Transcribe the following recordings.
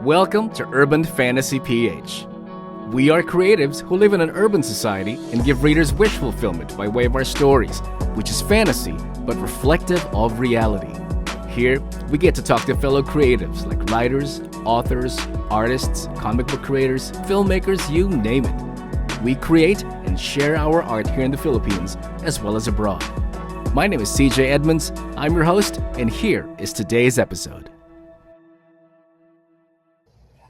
Welcome to Urban Fantasy PH. We are creatives who live in an urban society and give readers wish fulfillment by way of our stories, which is fantasy but reflective of reality. Here, we get to talk to fellow creatives like writers, authors, artists, comic book creators, filmmakers, you name it. We create and share our art here in the Philippines as well as abroad. My name is CJ Edmunds, I'm your host, and here is today's episode.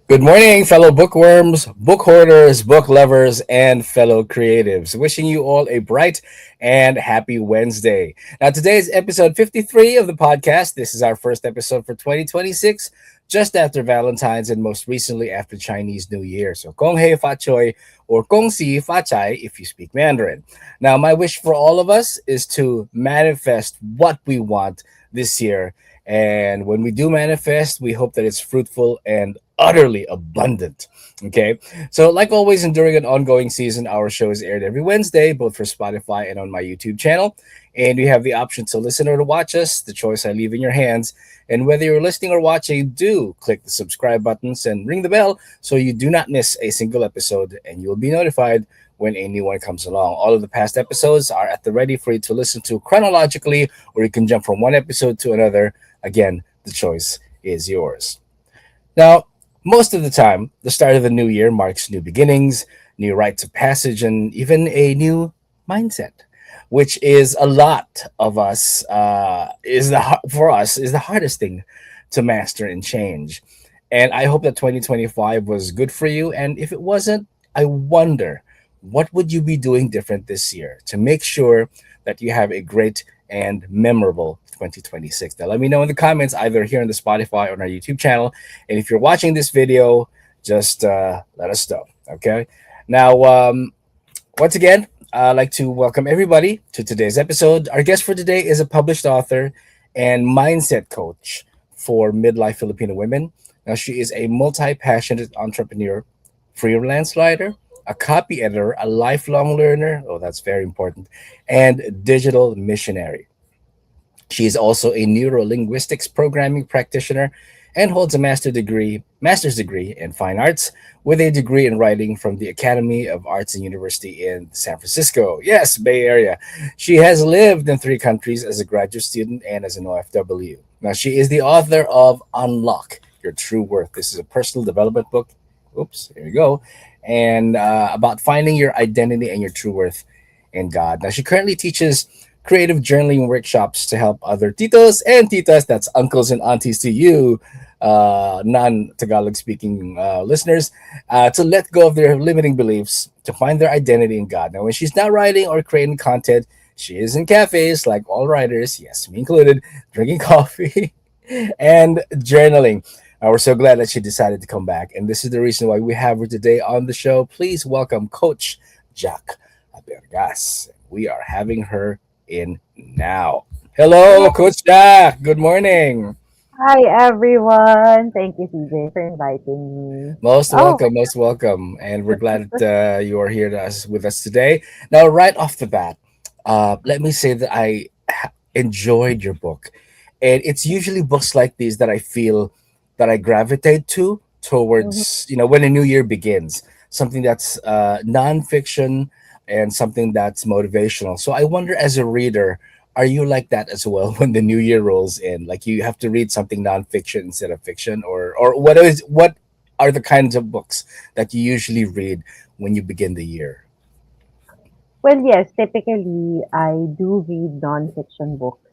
Good morning, fellow bookworms, book hoarders, book lovers, and fellow creatives. Wishing you all a bright and happy Wednesday. Now, today is episode 53 of the podcast. This is our first episode for 2026, just after Valentine's and most recently after Chinese New Year. So, Kong Hei Fa Choi or Kong Si Fa Chai if you speak Mandarin. Now, my wish for all of us is to manifest what we want this year. And when we do manifest, we hope that it's fruitful and utterly abundant. Okay. So, like always, and during an ongoing season, our show is aired every Wednesday, both for Spotify and on my YouTube channel. And you have the option to listen or to watch us. The choice I leave in your hands. And whether you're listening or watching, do click the subscribe buttons and ring the bell so you do not miss a single episode and you'll be notified when a new one comes along. All of the past episodes are at the ready for you to listen to chronologically, or you can jump from one episode to another. Again, the choice is yours. Now, most of the time, the start of the new year marks new beginnings, new rites of passage, and even a new mindset, which is a lot of us is the hardest thing to master and change. And I hope that 2025 was good for you. And if it wasn't, I wonder what would you be doing different this year to make sure that you have a great and memorable 2026. Now, let me know in the comments, either here on the Spotify or on our YouTube channel. And if you're watching this video, just let us know. Okay. Now, once again, I'd like to welcome everybody to today's episode. Our guest for today is a published author and mindset coach for midlife Filipino women. Now, she is a multi-passionate entrepreneur, freelance writer, a copy editor, a lifelong learner. Oh, that's very important. And digital missionary. She is also a neuro-linguistics programming practitioner and holds a master's degree in fine arts with a degree in writing from the Academy of Arts and University in San Francisco. Yes, Bay Area. She has lived in 3 countries as a graduate student and as an OFW. Now, she is the author of Unlock Your True Worth. This is a personal development book. Oops, here we go. And about finding your identity and your true worth in God. Now, she currently teaches creative journaling workshops to help other titos and titas, that's uncles and aunties to you, non-Tagalog speaking listeners, to let go of their limiting beliefs, to find their identity in God. Now, when she's not writing or creating content, she is in cafes like all writers, yes, me included, drinking coffee and journaling. We're so glad that she decided to come back. And this is the reason why we have her today on the show. Please welcome Coach Jaq Abergas. We are having her in now. Hello, Coach Jaq. Good morning. Hi everyone. Thank you, CJ, for inviting me. Most Oh, welcome, most welcome. And we're glad that you are here with us today. Now, right off the bat, let me say that I enjoyed your book. And it's usually books like these that I feel that I gravitate to mhm. towards, when a new year begins, something that's nonfiction and something that's motivational. So I wonder, as a reader, are you like that as well when the new year rolls in? Like you have to read something nonfiction instead of fiction, or what are the kinds of books that you usually read when you begin the year? Well, yes, typically I do read nonfiction books.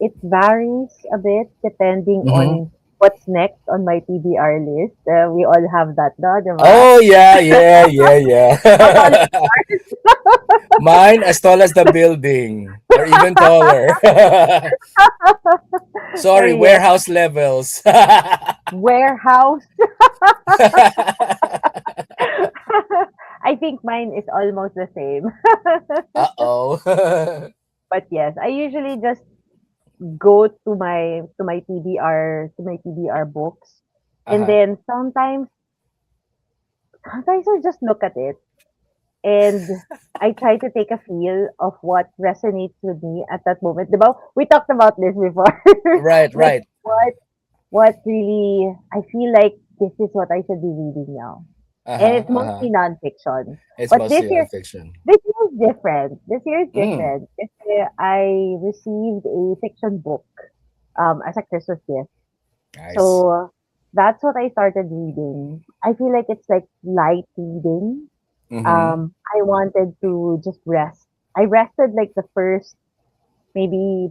It varies a bit depending Mm-hmm. on what's next on my TBR list. We all have that, no, diba? Oh yeah, yeah, yeah, How tall is yeah. Mine as tall as the building, or even taller. Well, Sorry, yes, warehouse levels. warehouse. I think mine is almost the same. Uh-oh. But yes, I usually just go to my TBR books, and Uh-huh. then sometimes I just look at it and I try to take a feel of what resonates with me at that moment. Diba? We talked about this before. Right, Like right. what really I feel like this is what I should be reading now. And Uh-huh, it's uh-huh. mostly nonfiction. It's But mostly nonfiction. this year is different. This year is Mm, different. This year I received a fiction book as a Christmas gift. nice. So that's what I started reading. I feel like it's like light reading. Mm-hmm. I wanted to just rest. I rested like the maybe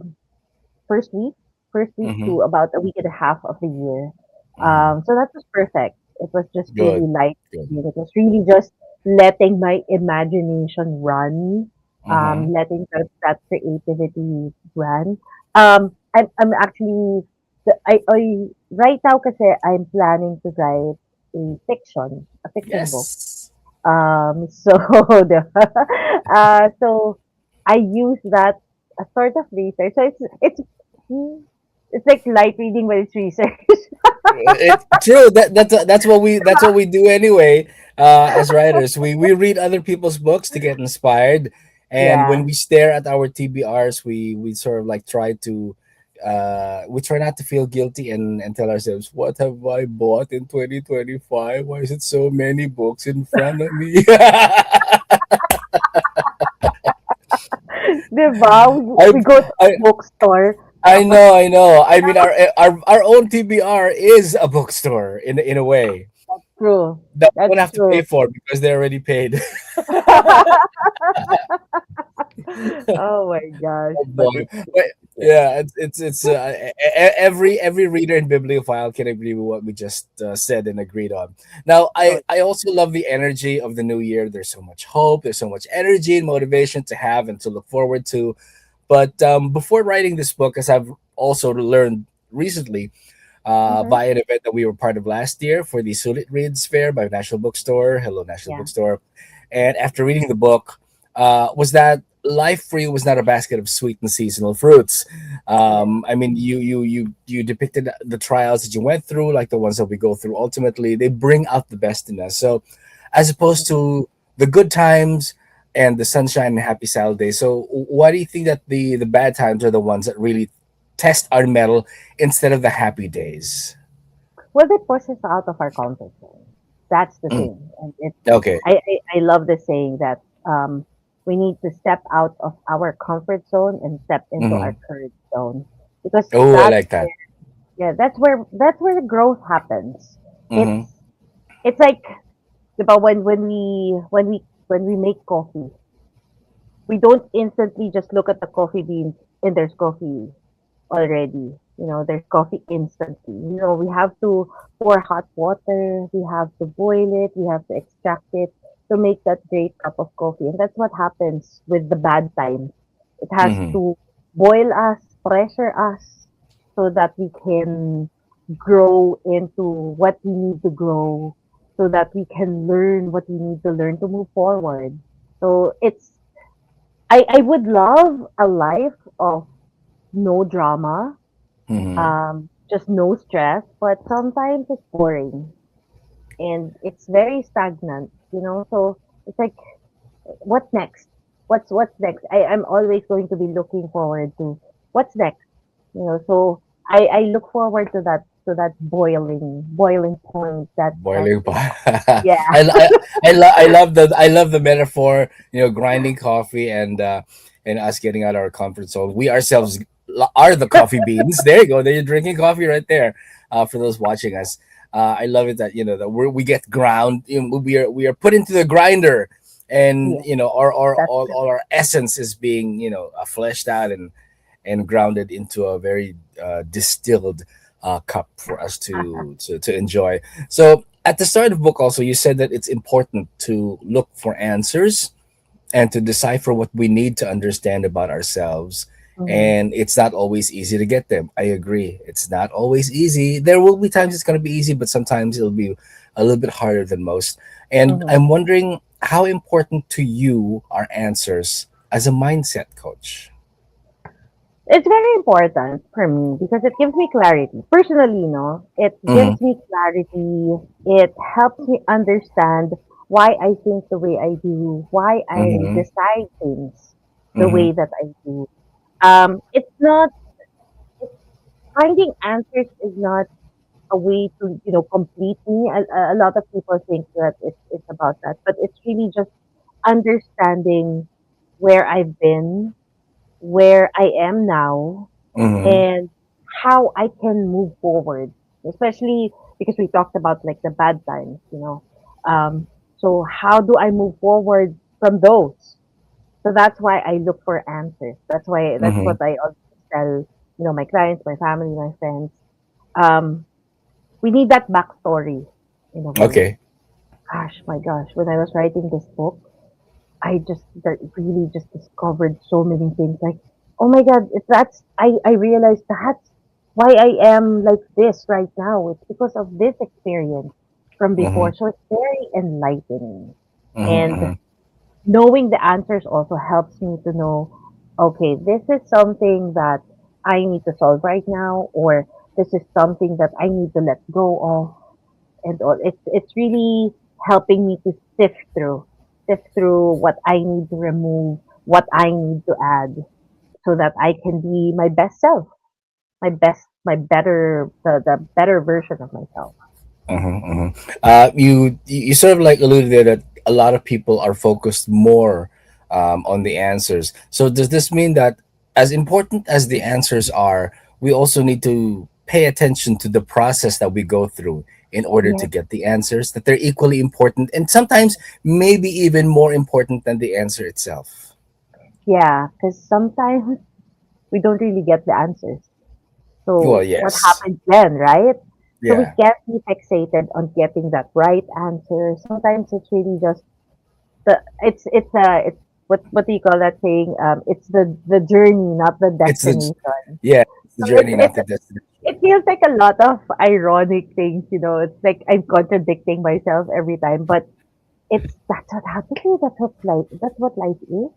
first week, first week Mm-hmm. to about a week and a half of the year. Mm-hmm. So that was perfect. It was just Good. really light. Good. It was really just letting my imagination run, Mm-hmm. letting that creativity run. I'm actually, I right now kasi I'm planning to write a fiction book. Yes. So, so I use that as sort of research. So mm, it's like light reading, but it's research. True. That's what we do anyway. As writers, we read other people's books to get inspired, and when Yeah. we stare at our TBRs, we sort of like try to. We try not to feel guilty and tell ourselves, what have I bought in 2025? Why is it so many books in front of me? Diba? I, We go to a I bookstore. I Tapos, know, I know. I mean, our own TBR is a bookstore in a way true. that we don't That's have to pay true. for because they're already paid. Oh my gosh. Oh But boy, it's but yeah, every reader in bibliophile can agree with what we just said and agreed on. Now, so I also love the energy of the new year. There's so much hope. There's so much energy and motivation to have and to look forward to. But before writing this book, as I've also learned recently, mhm. by an event that we were part of last year for the Sulit Reads Fair by National Bookstore. Hello, National Yeah. Bookstore. And after reading the book, was that life for you was not a basket of sweet and seasonal fruits. Yeah. I mean, you depicted the trials that you went through, like the ones that we go through. Ultimately, they bring out the best in us. So, as opposed to the good times and the sunshine and happy salad days. So, why do you think that the bad times are the ones that really test our metal instead of the happy days? Well, they push us out of our comfort zone. That's the Mm, thing. And it's okay. I love the saying that we need to step out of our comfort zone and step into Hmm. our courage zone because Oh, I like that. that's where the growth happens. Hmm. It's like about when we make coffee, we don't instantly just look at the coffee beans and there's coffee already. There's coffee instantly. We have to pour hot water, we have to boil it, we have to extract it to make that great cup of coffee. And that's what happens with the bad times. It has Hmm. to boil us, pressure us, so that we can grow into what we need to grow, so that we can learn what we need to learn to move forward. So I would love a life of no drama, Hmm. just no stress, but sometimes it's boring and it's very stagnant. So it's like, what's next? What's next? I'm always going to be looking forward to what's next. So I look forward to that boiling point. That Boiling pot. yeah, I love the metaphor. Grinding coffee and us getting out of our comfort zone. We ourselves are the coffee beans. There you go. There you're drinking coffee right there. For those watching us, I love it that that we get ground. We are put into the grinder, and yeah. our That's all our essence is being fleshed out and grounded into a very distilled cup for us to enjoy. So at the start of the book, also you said that it's important to look for answers and to decipher what we need to understand about ourselves. hmm And it's not always easy to get them. I agree. It's not always easy. There will be times it's going to be easy, but sometimes it'll be a little bit harder than most. And hmm I'm wondering how important to you are answers as a mindset coach. It's very important for me because it gives me clarity. Personally, it Mm-hmm. gives me clarity. It helps me understand why I think the way I do, why I Mm-hmm. decide things the Mm-hmm. way that I do. It's not, it's, finding answers is not a way to, complete me. A lot of people think that it's about that, but it's really just understanding where I've been, where I am now, Mm-hmm. and how I can move forward, especially because we talked about like the bad times. So how do I move forward from those? So that's why I look for answers. That's Mm-hmm. what I always tell, my clients, my family, my friends. Um, we need that backstory in a way. Okay. Gosh, my gosh, when I was writing this book, I just really just discovered so many things. Like, oh my God, if that's I realized that's why I am like this right now. It's because of this experience from Mm-hmm. before. So it's very enlightening. And Mm-hmm. knowing the answers also helps me to know, okay, this is something that I need to solve right now, or this is something that I need to let go of, and all. It's really helping me to sift through what I need to remove, what I need to add, so that I can be my best self, my better, the better version of myself. Mm-hmm. Mm-hmm. You sort of like alluded there that a lot of people are focused more on the answers. So does this mean that as important as the answers are, we also need to pay attention to the process that we go through in order to Yeah, get the answers? That they're equally important, and sometimes maybe even more important than the answer itself. yeah, because sometimes we don't really get the answers. Well, So what yes, happens then, right? So we yeah, can't be fixated on getting that right answer. Sometimes it's really just it's what do you call that saying? It's the journey, not the it's the destination. yeah, it's the So journey, not the destination. it feels like a lot of ironic things. It's like I'm contradicting myself every time, but that's what happens. That's what life is,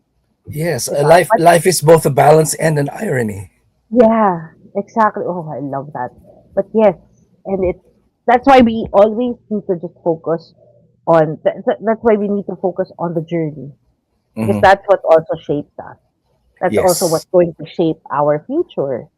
Yes, diba? life But life is both a balance and an irony. yeah, exactly. Oh, I love that. But yes, and that's why we always need to just focus that's why we need to focus on the journey, because Hmm. that's what also shapes us. That's also Yes, what's going to shape our future,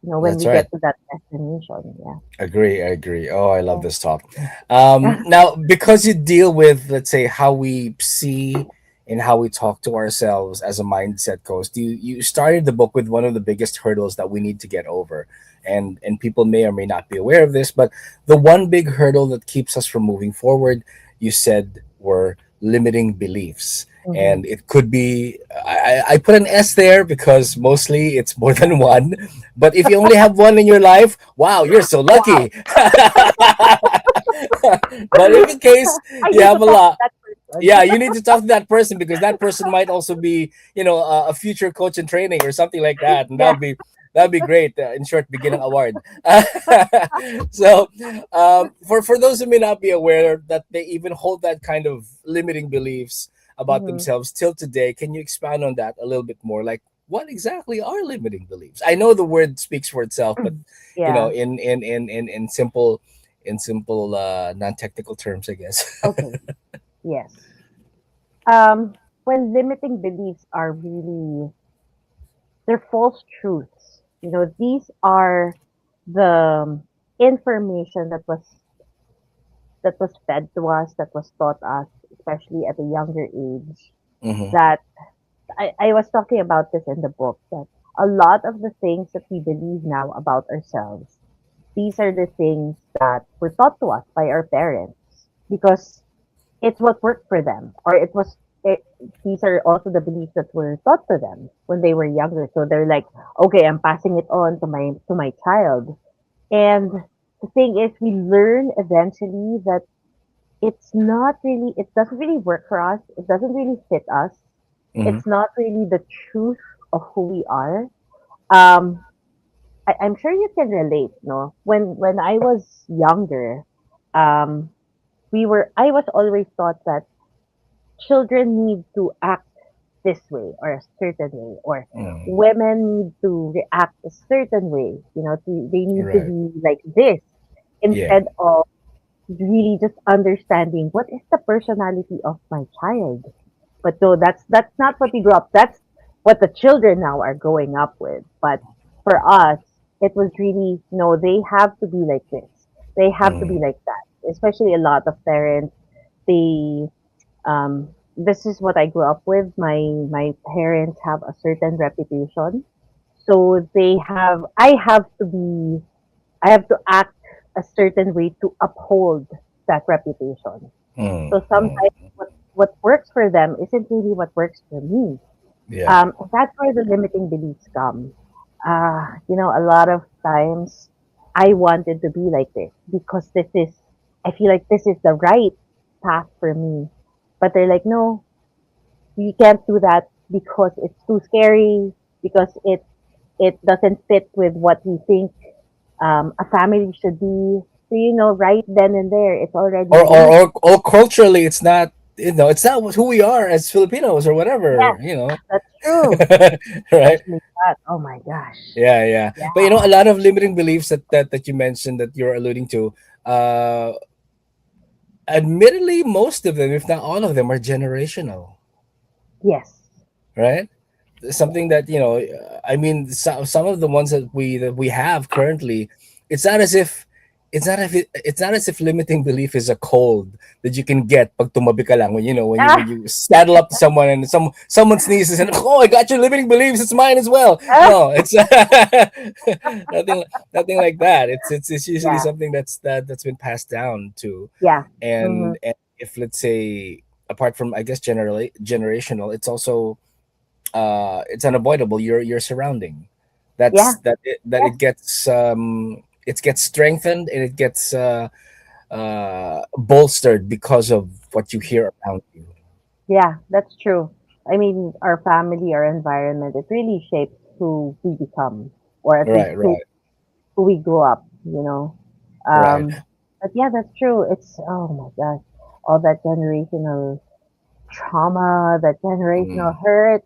when that's we right. get to that destination. Yeah. Agree, I agree. Oh, I love Yeah. this talk. Now, because you deal with, let's say, how we see and how we talk to ourselves as a mindset coach, you started the book with one of the biggest hurdles that we need to get over, and people may or may not be aware of this, but the one big hurdle that keeps us from moving forward, you said, were limiting beliefs. Hmm. And it could be, I put an S there because mostly it's more than one. But if you only have one in your life, wow, you're so Wow. lucky. But if in case I you need have to a talk to lot, that person. yeah, you need to talk to that person because that person might also be, a future coach in training or something like that, and Yeah. that'd be great. In short, beginning award. So, for those who may not be aware that they even hold that kind of limiting beliefs about Hmm. themselves till today, can you expound on that a little bit more? Like, what exactly are limiting beliefs? I know the word speaks for itself, but Yeah. in simple non-technical terms, I guess. Okay. Yes. When limiting beliefs are really, they're false truths. These are the information that was fed to us, that was taught us, especially at a younger age. Hmm. That I was talking about this in the book, that a lot of the things that we believe now about ourselves, these are the things that were taught to us by our parents, because it's what worked for them, or these are also the beliefs that were taught to them when they were younger. So they're like, okay, I'm passing it on to my child. And the thing is, we learn eventually that it doesn't really work for us. It doesn't really fit us. Hmm. It's not really the truth of who we are. Um, I'm sure you can relate, no? When I was younger, um, I was always taught that children need to act this way or a certain way, or Mm. women need to react a certain way. They need to Right. be like this, Yeah. instead of really just understanding what is the personality of my child. But no, that's not what we grew up. That's what the children now are growing up with. But for us, it was really, no, they have to be like this. They have to be Mm, like that. Especially a lot of parents, they this is what I grew up with. My parents have a certain reputation. So I have to act a certain way to uphold that reputation. mm, So sometimes mm. what works for them isn't really what works for me. Yeah. That's where the limiting beliefs come. A lot of times I wanted to be like this because I feel like this is the right path for me. But they're like, no, you can't do that because it's too scary, because it doesn't fit with what we think a family should be. So, right then and there, it's already Or, or limiting. or or culturally, it's not. It's not who we are as Filipinos or Yes, whatever. that's true. Right? Especially that. Oh my gosh. Yeah, yeah. Yeah. But a lot of limiting beliefs that you mentioned that you're alluding to. Admittedly, most of them, if not all of them, are generational, Yes. right? Something that I mean, some of the ones that we have currently, it's not as if it's not as if limiting belief is a cold that you can get pag tumabi ka lang, when Ah, you saddle up to someone and someone sneezes and, oh, I got your limiting beliefs, it's mine as well. ah, No, it's nothing nothing like that. It's usually yeah. something that's been passed down to. Yeah. Mm-hmm. And if, let's say, apart from, I guess, generally generational, it's also it's unavoidable, your surrounding. Yeah. That Yes. it gets strengthened, and it gets bolstered because of what you hear around you. Yeah, that's true. I mean, our family, our environment, it really shapes who we become, or at least Right, who, right, who we grew up. right. But yeah, that's true. It's, oh my gosh, all that generational trauma, that generational Mm. hurt.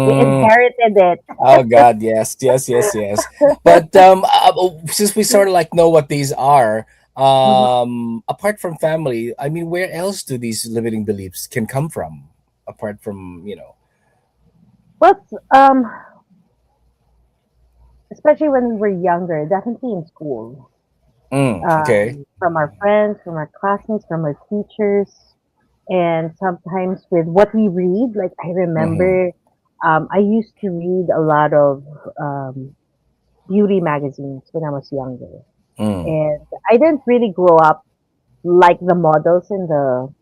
We Mm. inherited it. Oh God, yes, yes, yes, yes. But since we sort of like know what these are, Mhm. apart from family, I mean, where else do these limiting beliefs can come from? Apart from But especially when we were younger, definitely in school, okay. from our friends, from our classmates, from our teachers, and sometimes with what we read. Like I Mm-hmm. remember, I used to read a lot of um, beauty magazines when I was younger, Mm. and I didn't really grow up like the models in the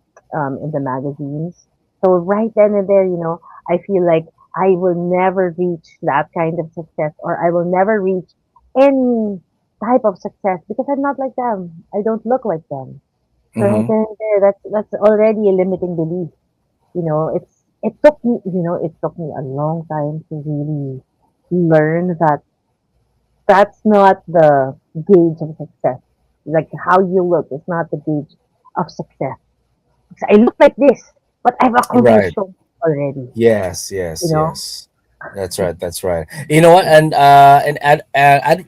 magazines. So right then and there, I feel like I will never reach that kind of success, or I will never reach any type of success because I'm not like them. I don't look like them. So right Mm-hmm. then and there, that's already a limiting belief. It took me a long time to really learn that that's not the gauge of success. Like how you look is not the gauge of success. So I look like this, but I've accomplished Right. so much already. Yes, You yes, know? yes. That's right. That's right. You know what?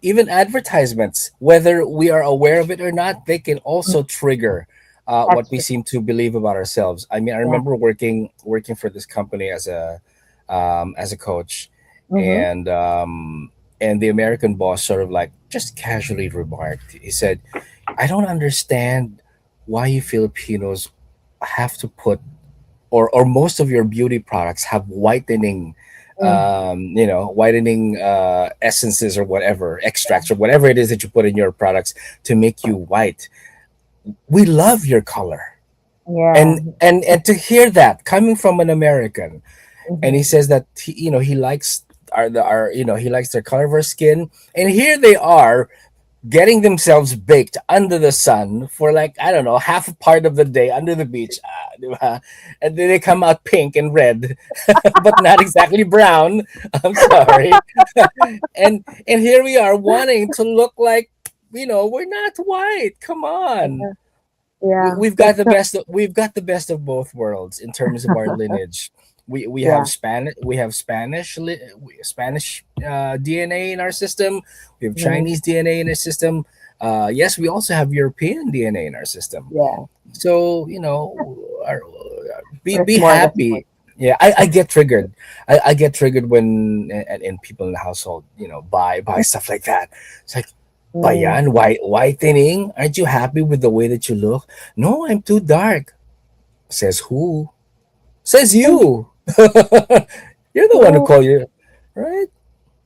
Even advertisements, whether we are aware of it or not, they can Mm, also trigger what that's we true. seem to believe about ourselves. I mean, I Yeah. remember working for this company as a coach, Mm-hmm. and the American boss sort of like just casually remarked. He said, "I don't understand why you Filipinos have to put, or most of your beauty products have whitening, Mm, whitening essences or whatever, extracts or whatever it is that you put in your products to make you white. We love your color." yeah. And to hear that coming from an American, and he Mm-hmm. says that he likes he likes their color of our skin, and here they are getting themselves baked under the sun for, like, I don't know, half a part of the day under the beach, di ba? And then they come out pink and red, but not exactly brown. I'm sorry. And here we are wanting to look like, we're not white. Come on. Yeah. Yeah. We've got That's the so. best we've got the best of both worlds in terms of our lineage. We have Yeah. Spanish DNA in our system. We have Mm-hmm. Chinese DNA in our system. Yes, we also have European DNA in our system. Yeah. So, be We're be smorgasbord. happy. Yeah, I get triggered. I get triggered when, and people in the household, buy stuff like that. It's like, Mm. Bayan, whitening? Aren't you happy with the way that you look? No, I'm too dark. Says who? Says you. You're the one who True. called you, right?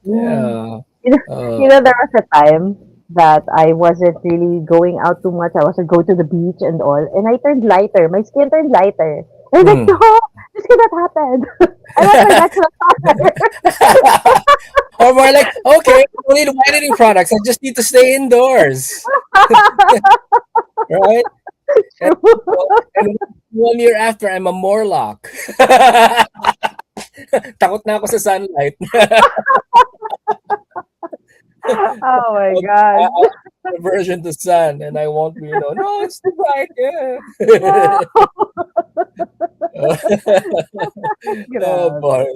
Yeah. Yeah. You know, Uh, there was a time that I wasn't really going out too much. I wasn't go to the beach and all, and I turned lighter. My skin turned lighter. I was like, mm. no, this cannot happen. I want my natural color. Or more like, okay, I don't need whitening products. I just need to stay indoors, right? And, True. and 1 year after, I'm a Morlock. Takot na ako sa sunlight. Oh my I'll gosh. aversion to sun, and I won't be, no, it's too bright. Yeah. Oh Grabe. boy.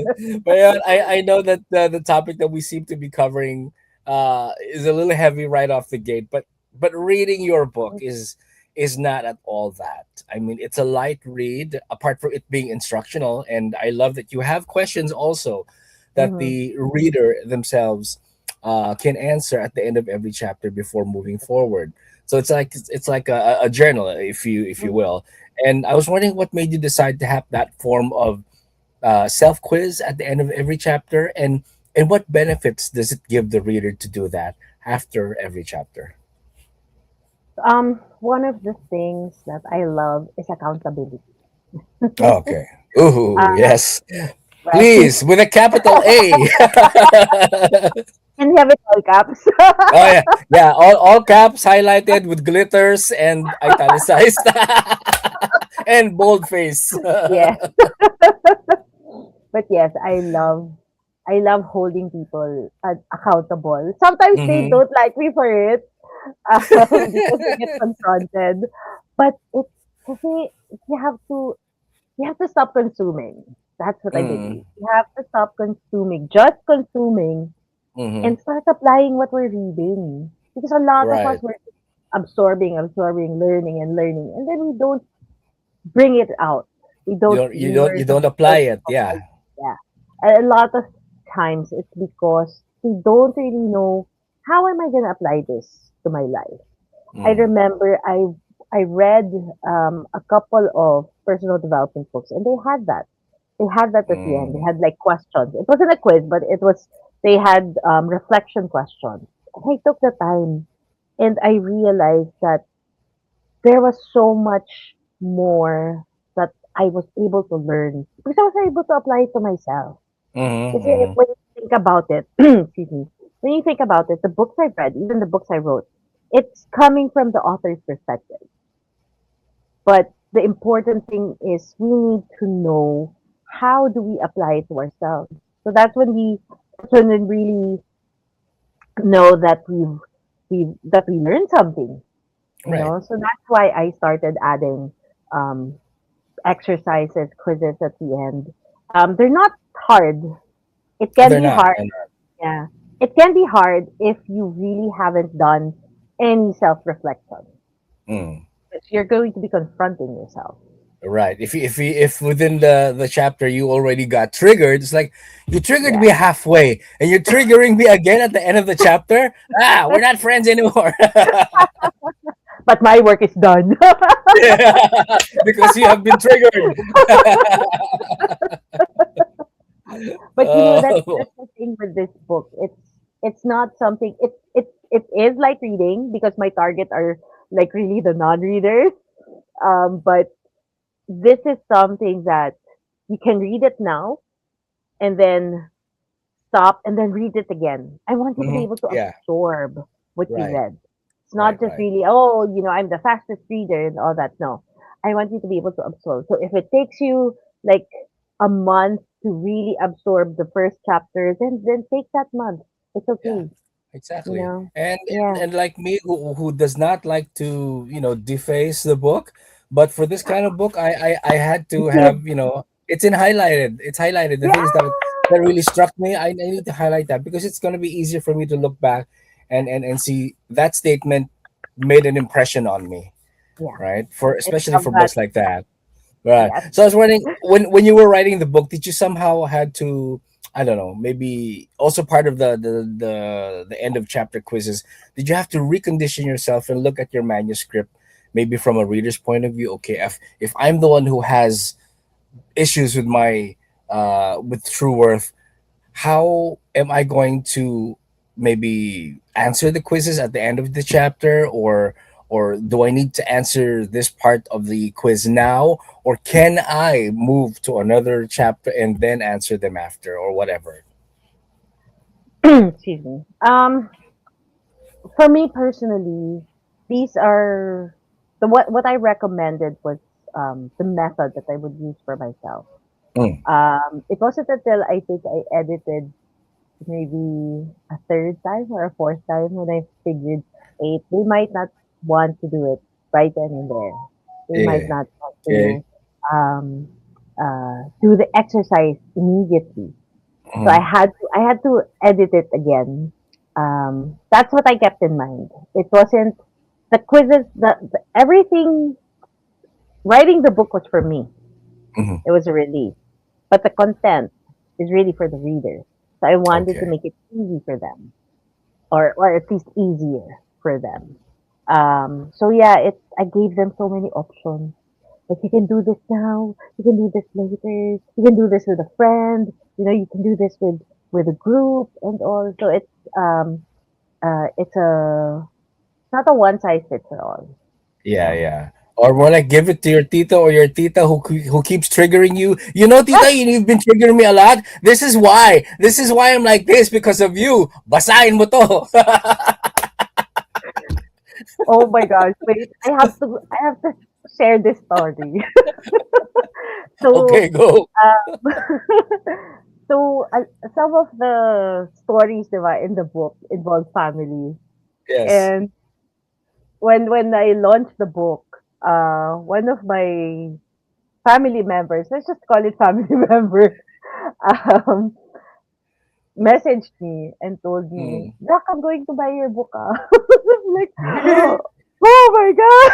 But yeah, I know that the topic that we seem to be covering is a little heavy right off the gate, but reading your book is not at all that. I mean, it's a light read apart from it being instructional, and I love that you have questions also that Mm-hmm. the reader themselves can answer at the end of every chapter before moving forward. So it's like a journal, if you Mm-hmm. will. And I was wondering what made you decide to have that form of self quiz at the end of every chapter, and what benefits does it give the reader to do that after every chapter? One of the things that I love is accountability. Okay. Ooh, Uh, yes. right? Please, with a capital A. And you have it all caps. Oh yeah, yeah. All caps highlighted with glitters and italicized and boldface. Yes. But yes, I love holding people accountable. Sometimes they Hmm. don't like me for it because they get confronted. But it's kasi you have to you have to stop consuming. That's what I Mm. believe. You have to stop consuming, just consuming, Hmm. and start applying what we're reading. Because a lot of us Right. were absorbing, learning and learning, and then we don't bring it out. We You don't don't you don't immerse you don't apply ourselves. it. Yeah. Yeah. And a lot of times it's because we don't really know how am I gonna apply this to my life. I Mm. remember I read a couple of personal development books, and they had that. They had that at the end. They Mm. had like questions. It wasn't a quiz, but it was they had reflection questions. And I took the time, and I realized that there was so much more that I was able to learn because I was able to apply it to myself. Hmm. Because Hmm. when you think about it, excuse me, when you think about it, the books I've read, even the books I wrote, it's coming from the author's perspective. But the important thing is we need to know how do we apply it to ourselves. So that's when we really know that we learned something, you Right. know. So that's why I started adding um, exercises, quizzes at the end. They're not hard. It can They're be not. hard. They're not. Yeah. It can be hard if you really haven't done any self-reflection. Mm. Because you're going to be confronting yourself. Right. If within the chapter you already got triggered, it's like you triggered Yeah. me halfway, and you're triggering me again at the end of the chapter. Ah, we're not friends anymore. But my work is done. Because you have been triggered. But you know Oh. that's the thing with this book. It's not something it is like reading because my target are like really the non-readers. But this is something that you can read it now and then stop and then read it again. I want you to be Hmm. able to Yeah. absorb what you Right. read. It's not Right. just Right. really, oh, I'm the fastest reader and all that. No. I want you to be able to absorb. So if it takes you like a month to really absorb the first chapter, then take that month. It's Yeah. okay. You Exactly. know? And Yeah. and like me, who does not like to deface the book, but for this kind of book, I had You to can't. have it's in highlighted. It's highlighted. The Yeah. things that really struck me, I need to highlight that because it's gonna be easier for me to look back and see that statement made an impression on me, Yeah. right? For I especially love for that. books like that. Right. Yes. So I was wondering when you were writing the book, did you somehow had to I don't know, maybe also part of the end of chapter quizzes. Did you have to recondition yourself and look at your manuscript, maybe from a reader's point of view? Okay, if I'm the one who has issues with my with true worth, how am I going to maybe answer the quizzes at the end of the chapter, or do I need to answer this part of the quiz now, or can I move to another chapter and then answer them after, or whatever? Excuse me. For me personally, these are what I recommended was the method that I would use for myself. Mm, It wasn't until I think I edited maybe a third time or a fourth time when I figured, eight, they might not want to do it right then and there. They might yeah. not want Okay. to do the exercise immediately. So Mm, I had to edit it again. That's what I kept in mind. It wasn't the quizzes, the everything. Writing the book was for me. mhm. It was a relief, but the content is really for the reader. So I wanted to Okay. make it easy for them, or at least easier for them. So yeah, it I gave them so many options. Like you can do this now, you can do this later, you can do this with a friend, you can do this with a group and all. So it's a it's not a one size fits all. Yeah, So yeah. Or more like give it to your tita or your tita who keeps triggering you. You know, tita, you've been triggering me a lot. This is why. This is why I'm like this because of you. Basahin mo to. oh my gosh, wait, I have to share this story. So Okay, go. um, so some of the stories diba, in the book involve family. Yes. And when I launched the book, one of my family members, let's just call it family member, um, messaged me and told me, Mm. Jack, I'm going to buy your book. Ah. I'm like, oh my god,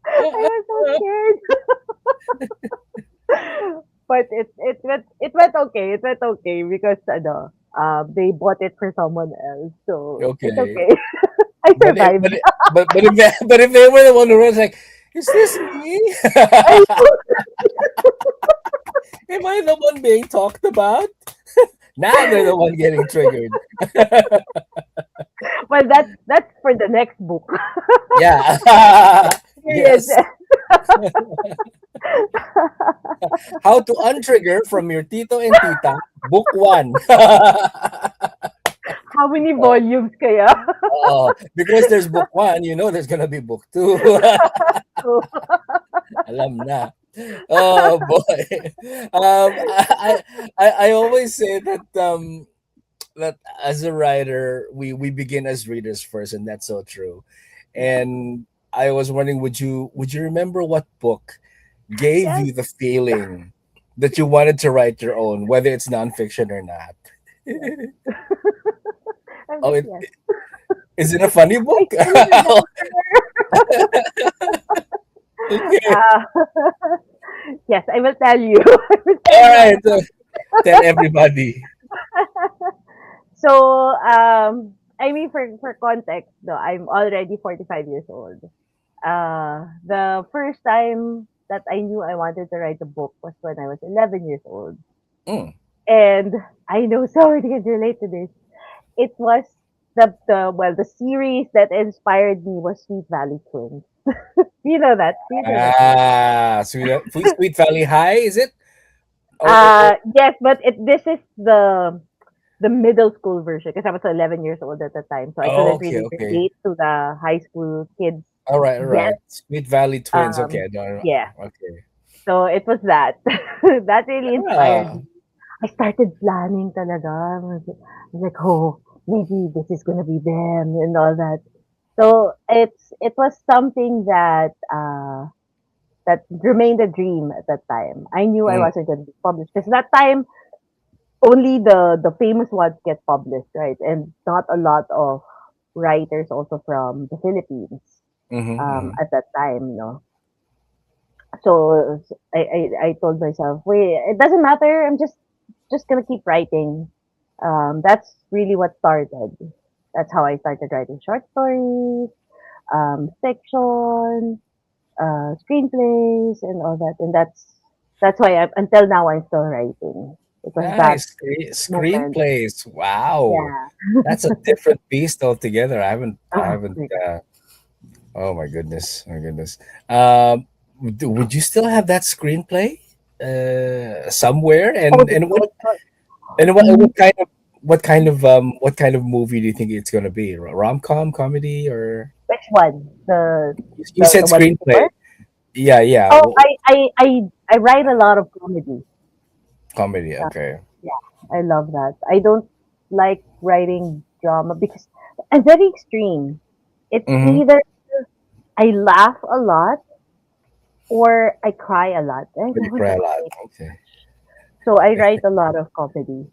I was so scared. But it went okay. It went okay because they bought it for someone else, so it's Okay. okay. I But if survived. but if they were the one who was like, is this me? I Am I the one being talked about? Now they're the one getting triggered. well, that's for the next book. Yeah. Experience. Yes. How to untrigger from your tito and tita, book one. How many volumes kaya? Oh, because there's book one, you know there's gonna be book two. So, Alam na. Oh boy. I always say that that as a writer, we begin as readers first, and that's so true. And I was wondering, would you remember what book gave yes, you the feeling that you wanted to write your own, whether it's nonfiction or not? yes. I'm Oh, like, yes. is it a funny I book? still remember. Okay. Uh, yes, I will tell you. I will tell All you right. all about. Tell everybody. So, I mean, for context, though, I'm already 45 years old. The first time that I knew I wanted to write a book was when I was 11 years old. Mm. And I know somebody can relate to this. It was the series that inspired me was Sweet Valley Twins. You know that? Do you know that series? Sweet Valley High, is it? Or Yes, but this is the middle school version because I was 11 years old at the time, so I oh, couldn't okay, really okay. relate to the high school kids All yet. right. Sweet Valley Twins. Okay, Um, I don't. yeah, Okay. so it was that that really inspired Ah. me. I started planning talaga. I was like, oh, maybe this is gonna be them and all that. So it was something that remained a dream at that time. I knew I Mm, wasn't going to be published because that time only the famous ones get published, right? And not a lot of writers also from the Philippines mhm, mhm. at that time, no. So I told myself, wait, it doesn't matter. I'm just gonna keep writing. That's really what started. That's how I started writing short stories, fiction, screenplays, and all that. And that's why until now I'm still writing. It was that Nice moment. screenplays. Wow, Yeah. that's a different beast altogether. I Oh, haven't. my Oh my goodness, my goodness. Um, would you still have that screenplay somewhere? oh, And oh, oh, what mm, kind of what kind of movie do you think it's gonna be? Rom com, comedy, or which one? you said The one screenplay? before? Yeah, yeah. Oh, Well, I write a lot of comedy. comedy. Uh, Okay. yeah, I love that. I don't like writing drama because I'm very extreme. It's Mm-hmm. either I laugh a lot or I cry a lot. I But you never cry a can lot. make. Okay. So I write a lot of comedy.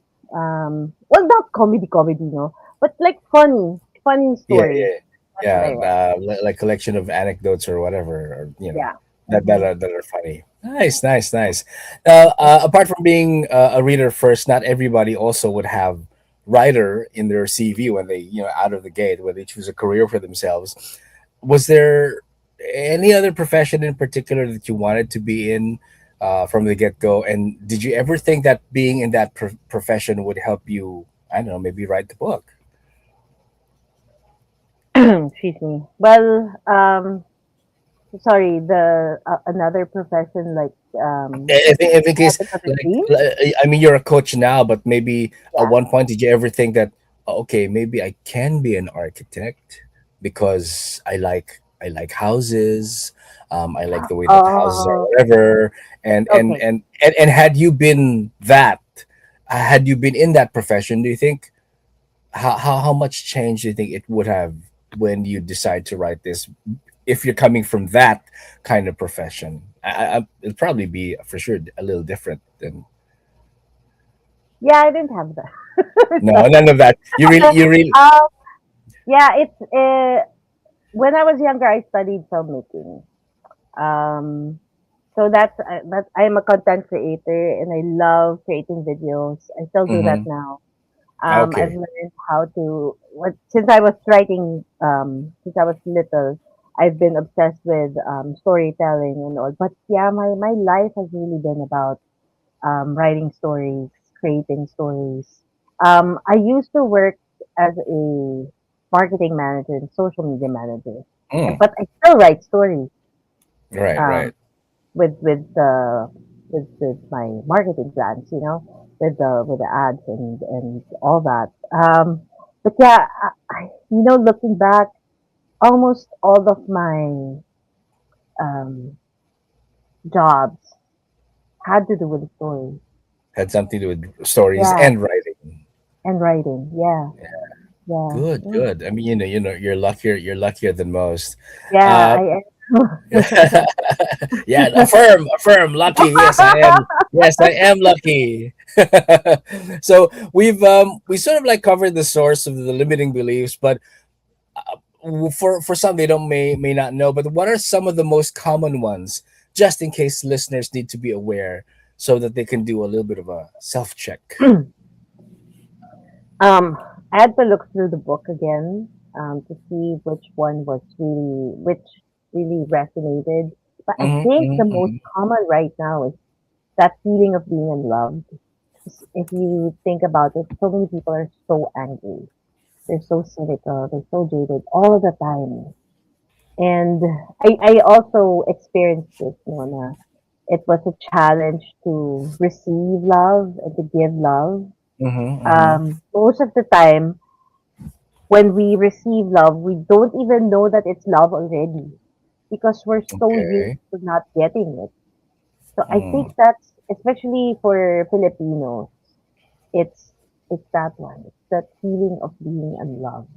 Well, not comedy, no, but like funny Yeah, stories. yeah, That's what yeah. I write. Like collection of anecdotes or whatever, or Yeah. that Hmm. that are funny. Nice, nice, nice. Apart from being a reader first, not everybody also would have writer in their CV when they out of the gate when they choose a career for themselves. Was there any other profession in particular that you wanted to be in from the get go? And did you ever think that being in that profession would help you? I don't know, maybe write the book. Excuse me. Well, sorry. The another profession like If in case, have another like, dream. I mean, you're a coach now, but maybe at Yeah. one point, did you ever think that, "Oh, okay, maybe I can be an architect because I like houses, I like the way that houses are, Oh, whatever." okay. And had you been that, had you been in that profession, do you think how much change do you think it would have when you decide to write this if you're coming from that kind of profession? It'll probably be for sure a little different than Yeah, I didn't have that. It's no, not. none of that. You really um, yeah, it's when I was younger, I studied filmmaking. Um, so that I'm a content creator and I love creating videos. I still do that hmm now. I've okay. learned how to since I was writing since I was little. I've been obsessed with storytelling and all. But yeah, my life has really been about writing stories, creating stories. I used to work as a marketing manager and social media manager, Mm, but I still write stories right, um, right. with my marketing plans, with the ads and all that. But yeah, looking back, almost all of my um, jobs had to do with stories. Had something to do with stories Yeah, and writing. and writing. Yeah, yeah, Good, mm, good. I mean, you're luckier than most. yeah. Uh, I am. yeah, affirm, lucky. Yes, I am. Yes, I am lucky. So we sort of like covered the source of the limiting beliefs, but for some they don't may not know. But what are some of the most common ones, just in case listeners need to be aware, so that they can do a little bit of a self check. um, I had to look through the book again to see which really resonated. But I Mm-hmm, think the mm-hmm, most mm-hmm. common right now is that feeling of being unloved. If you think about it, so many people are so angry. They're so cynical. They're so jaded all the time. And I also experienced this, Mona. It was a challenge to receive love and to give love. Mm-hmm, mm-hmm. Most of the time, when we receive love, we don't even know that it's love already because we're so used Okay. to not getting it. So I Mm, think that's especially for Filipinos, it's it's that one. It's that feeling of being unloved.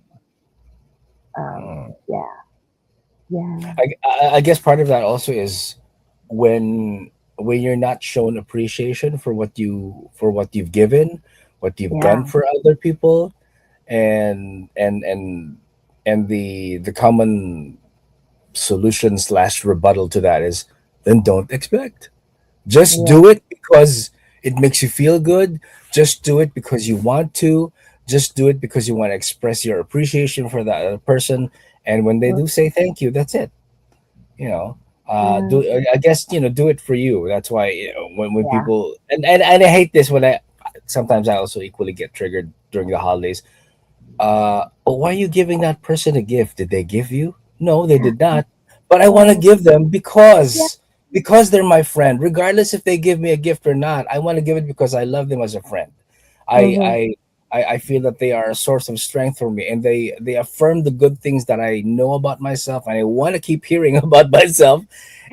mm. Yeah, yeah, I guess part of that also is when you're not shown appreciation for what you've given, what you've done yeah. for other people, and the common solution slash rebuttal to that is then don't expect. Just Yeah. do it because it makes you feel good. Just do it because you want to. Just do it because you want to express your appreciation for that other person. And when they Mm, do say thank you, that's it. You know, yeah. do I guess do it for you. That's why when Yeah. people and I hate this when I sometimes I also equally get triggered during the holidays. Oh, why are you giving that person a gift? Did they give you? No, they did not. But I want to Yeah. give them Yeah. because they're my friend. Regardless if they give me a gift or not, I want to give it because I love them as a friend. I Mm-hmm. I I feel that they are a source of strength for me, and they affirm the good things that I know about myself, and I want to keep hearing about myself.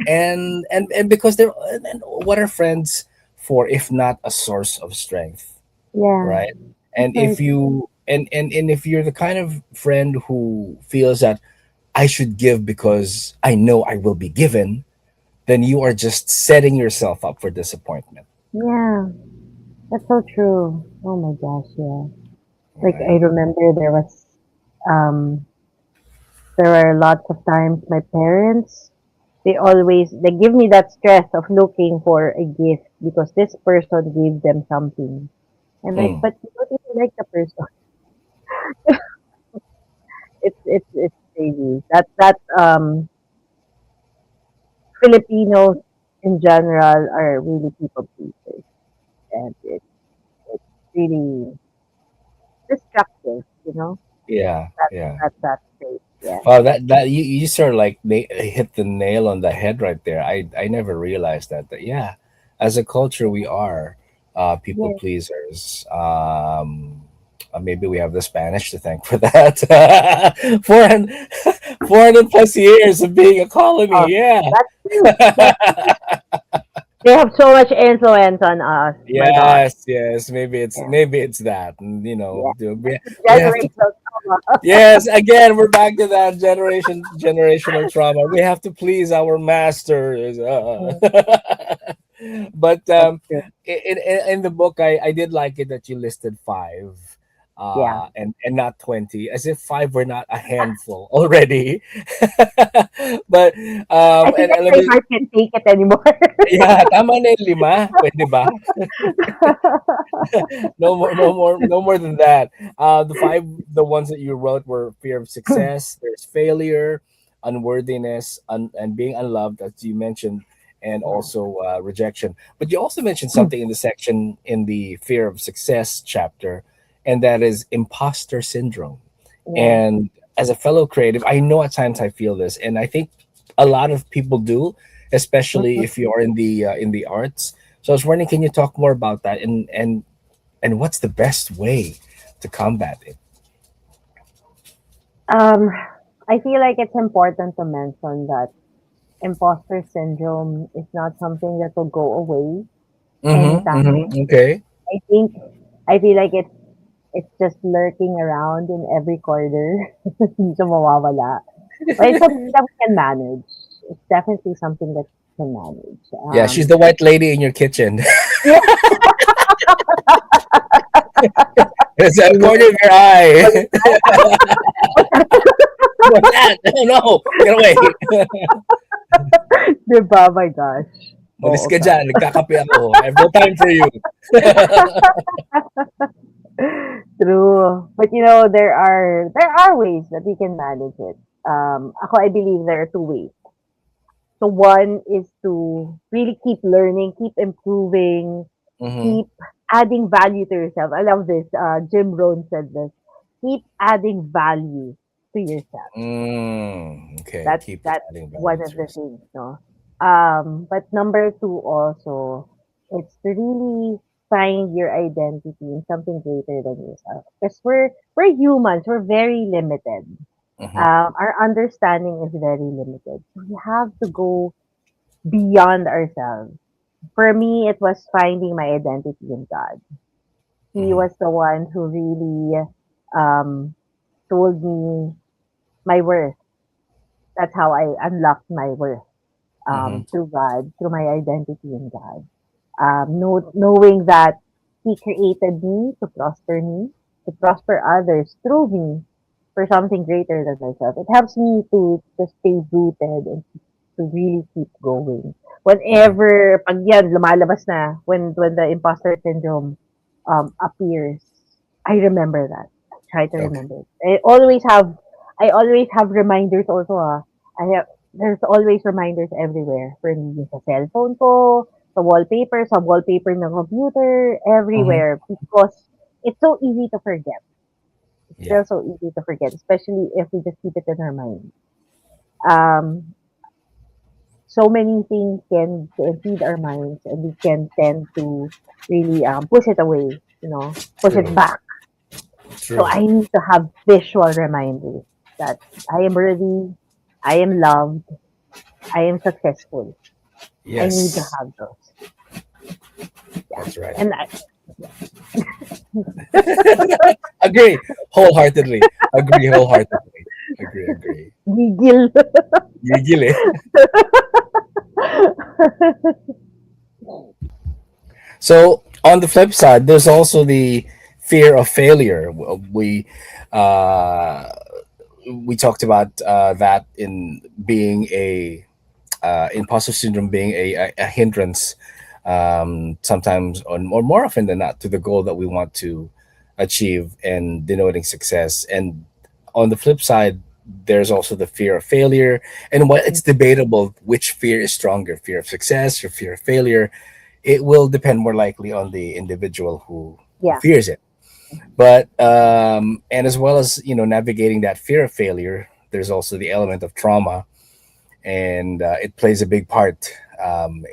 And because they're and what are friends for if not a source of strength, Yeah. right? That's And very if you and if you're the kind of friend who feels that I should give because I know I will be given, then you are just setting yourself up for disappointment, yeah. That's so true. Oh my gosh, yeah. Like I right? remember um there were lots of times my parents they give me that stress of looking for a gift because this person gave them something. And like, Mm. but you don't even like the person. It's crazy. That Filipinos in general are really people pleasers, and it's really destructive. You know Yeah, that yeah. that state. Yeah. Wow, that you sort of like hit the nail on the head right there. I never realized that yeah, as a culture we are people Yeah. pleasers. Maybe we have the Spanish to thank for that. 400, 400 plus years of being a Oh, colony. Yeah. that's true. That's they have so much influence on us. My God. Yes, yes. Yeah. Maybe it's that. And, Yeah. we have to. Generational trauma. Yes, again, we're back to that generational trauma. We have to please our masters. Mm, But that's true. in the book, I did like it that you listed five, Yeah. and not 20, as if five were not a handful already. But I think and the let me, trademark can't take it anymore. yeah, tama na yung lima, pwede ba? No more than that. The five, the ones that you wrote were fear of success. There's failure, unworthiness, and being unloved, as you mentioned, and Yeah. also rejection. But you also mentioned something in the section in the fear of success chapter, and that is imposter syndrome. Yeah. And as a fellow creative, I know at times I feel this, and I think a lot of people do, especially Mhm. if you're in the arts. So I was wondering, can you talk more about that, and what's the best way to combat it? Um, I feel like it's important to mention that imposter syndrome is not something that will go away Mm-hmm. anytime. Mm-hmm. Okay. I think I feel like it's just lurking around in every corner. Hindi siya mawawala. But it's something that we can manage. It's definitely something that we can manage. Yeah, she's the white lady in your kitchen. Yeah. It's a Really, corner of your eye. really What's that? No, no, get away. Diba? My gosh. Malis Oo ka ka. dyan. Nagkakape ako. I have no time for you. True. But there are ways that we can manage it. Ako, I believe there are two ways. So one is to really keep learning, keep improving, Mm-hmm. keep adding value to yourself. I love this. Jim Rohn said this. Keep adding value to yourself. Okay. That's Keep that's adding value one to of the yourself. things, no. But number two also, it's to really find your identity in something greater than yourself. Because we're humans, we're very limited. Mm-hmm. Our understanding is very limited. So we have to go beyond ourselves. For me, it was finding my identity in God. He Mm-hmm. was the one who really um, told me my worth. That's how I unlocked my worth Mm-hmm. through God, through my identity in God. Knowing that He created me, to prosper others through me for something greater than myself. It helps me to stay rooted and to really keep going. Mhm. Whenever, pag yan, lumalabas na, when the imposter syndrome appears, I remember that. I try to Okay. remember it. I always have reminders also, there's always reminders everywhere. For me, sa cellphone ko, sa wallpaper ng computer, Mhm. everywhere. Because it's so easy to forget. It's Yeah. still so easy to forget, especially if we just keep it in our mind. Um, so many things can feed our minds, and we can tend to really push it away, push it True. back. So True. I need to have visual reminders that I am worthy, I am loved, I am successful. I need to Yes. have those. Yeah. That's right. And Agree wholeheartedly. Agree wholeheartedly. Agree. Agree. gigil. Gigil eh. So on the flip side, there's also the fear of failure. Uh, we talked about that in being a imposter syndrome being a hindrance, sometimes or more often than not, to the goal that we want to achieve and denoting success. And on the flip side, there's also the fear of failure. And what it's debatable which fear is stronger, fear of success or fear of failure. It will depend more likely on the individual who Yeah. fears it. But and as well as navigating that fear of failure, there's also the element of trauma, and it plays a big part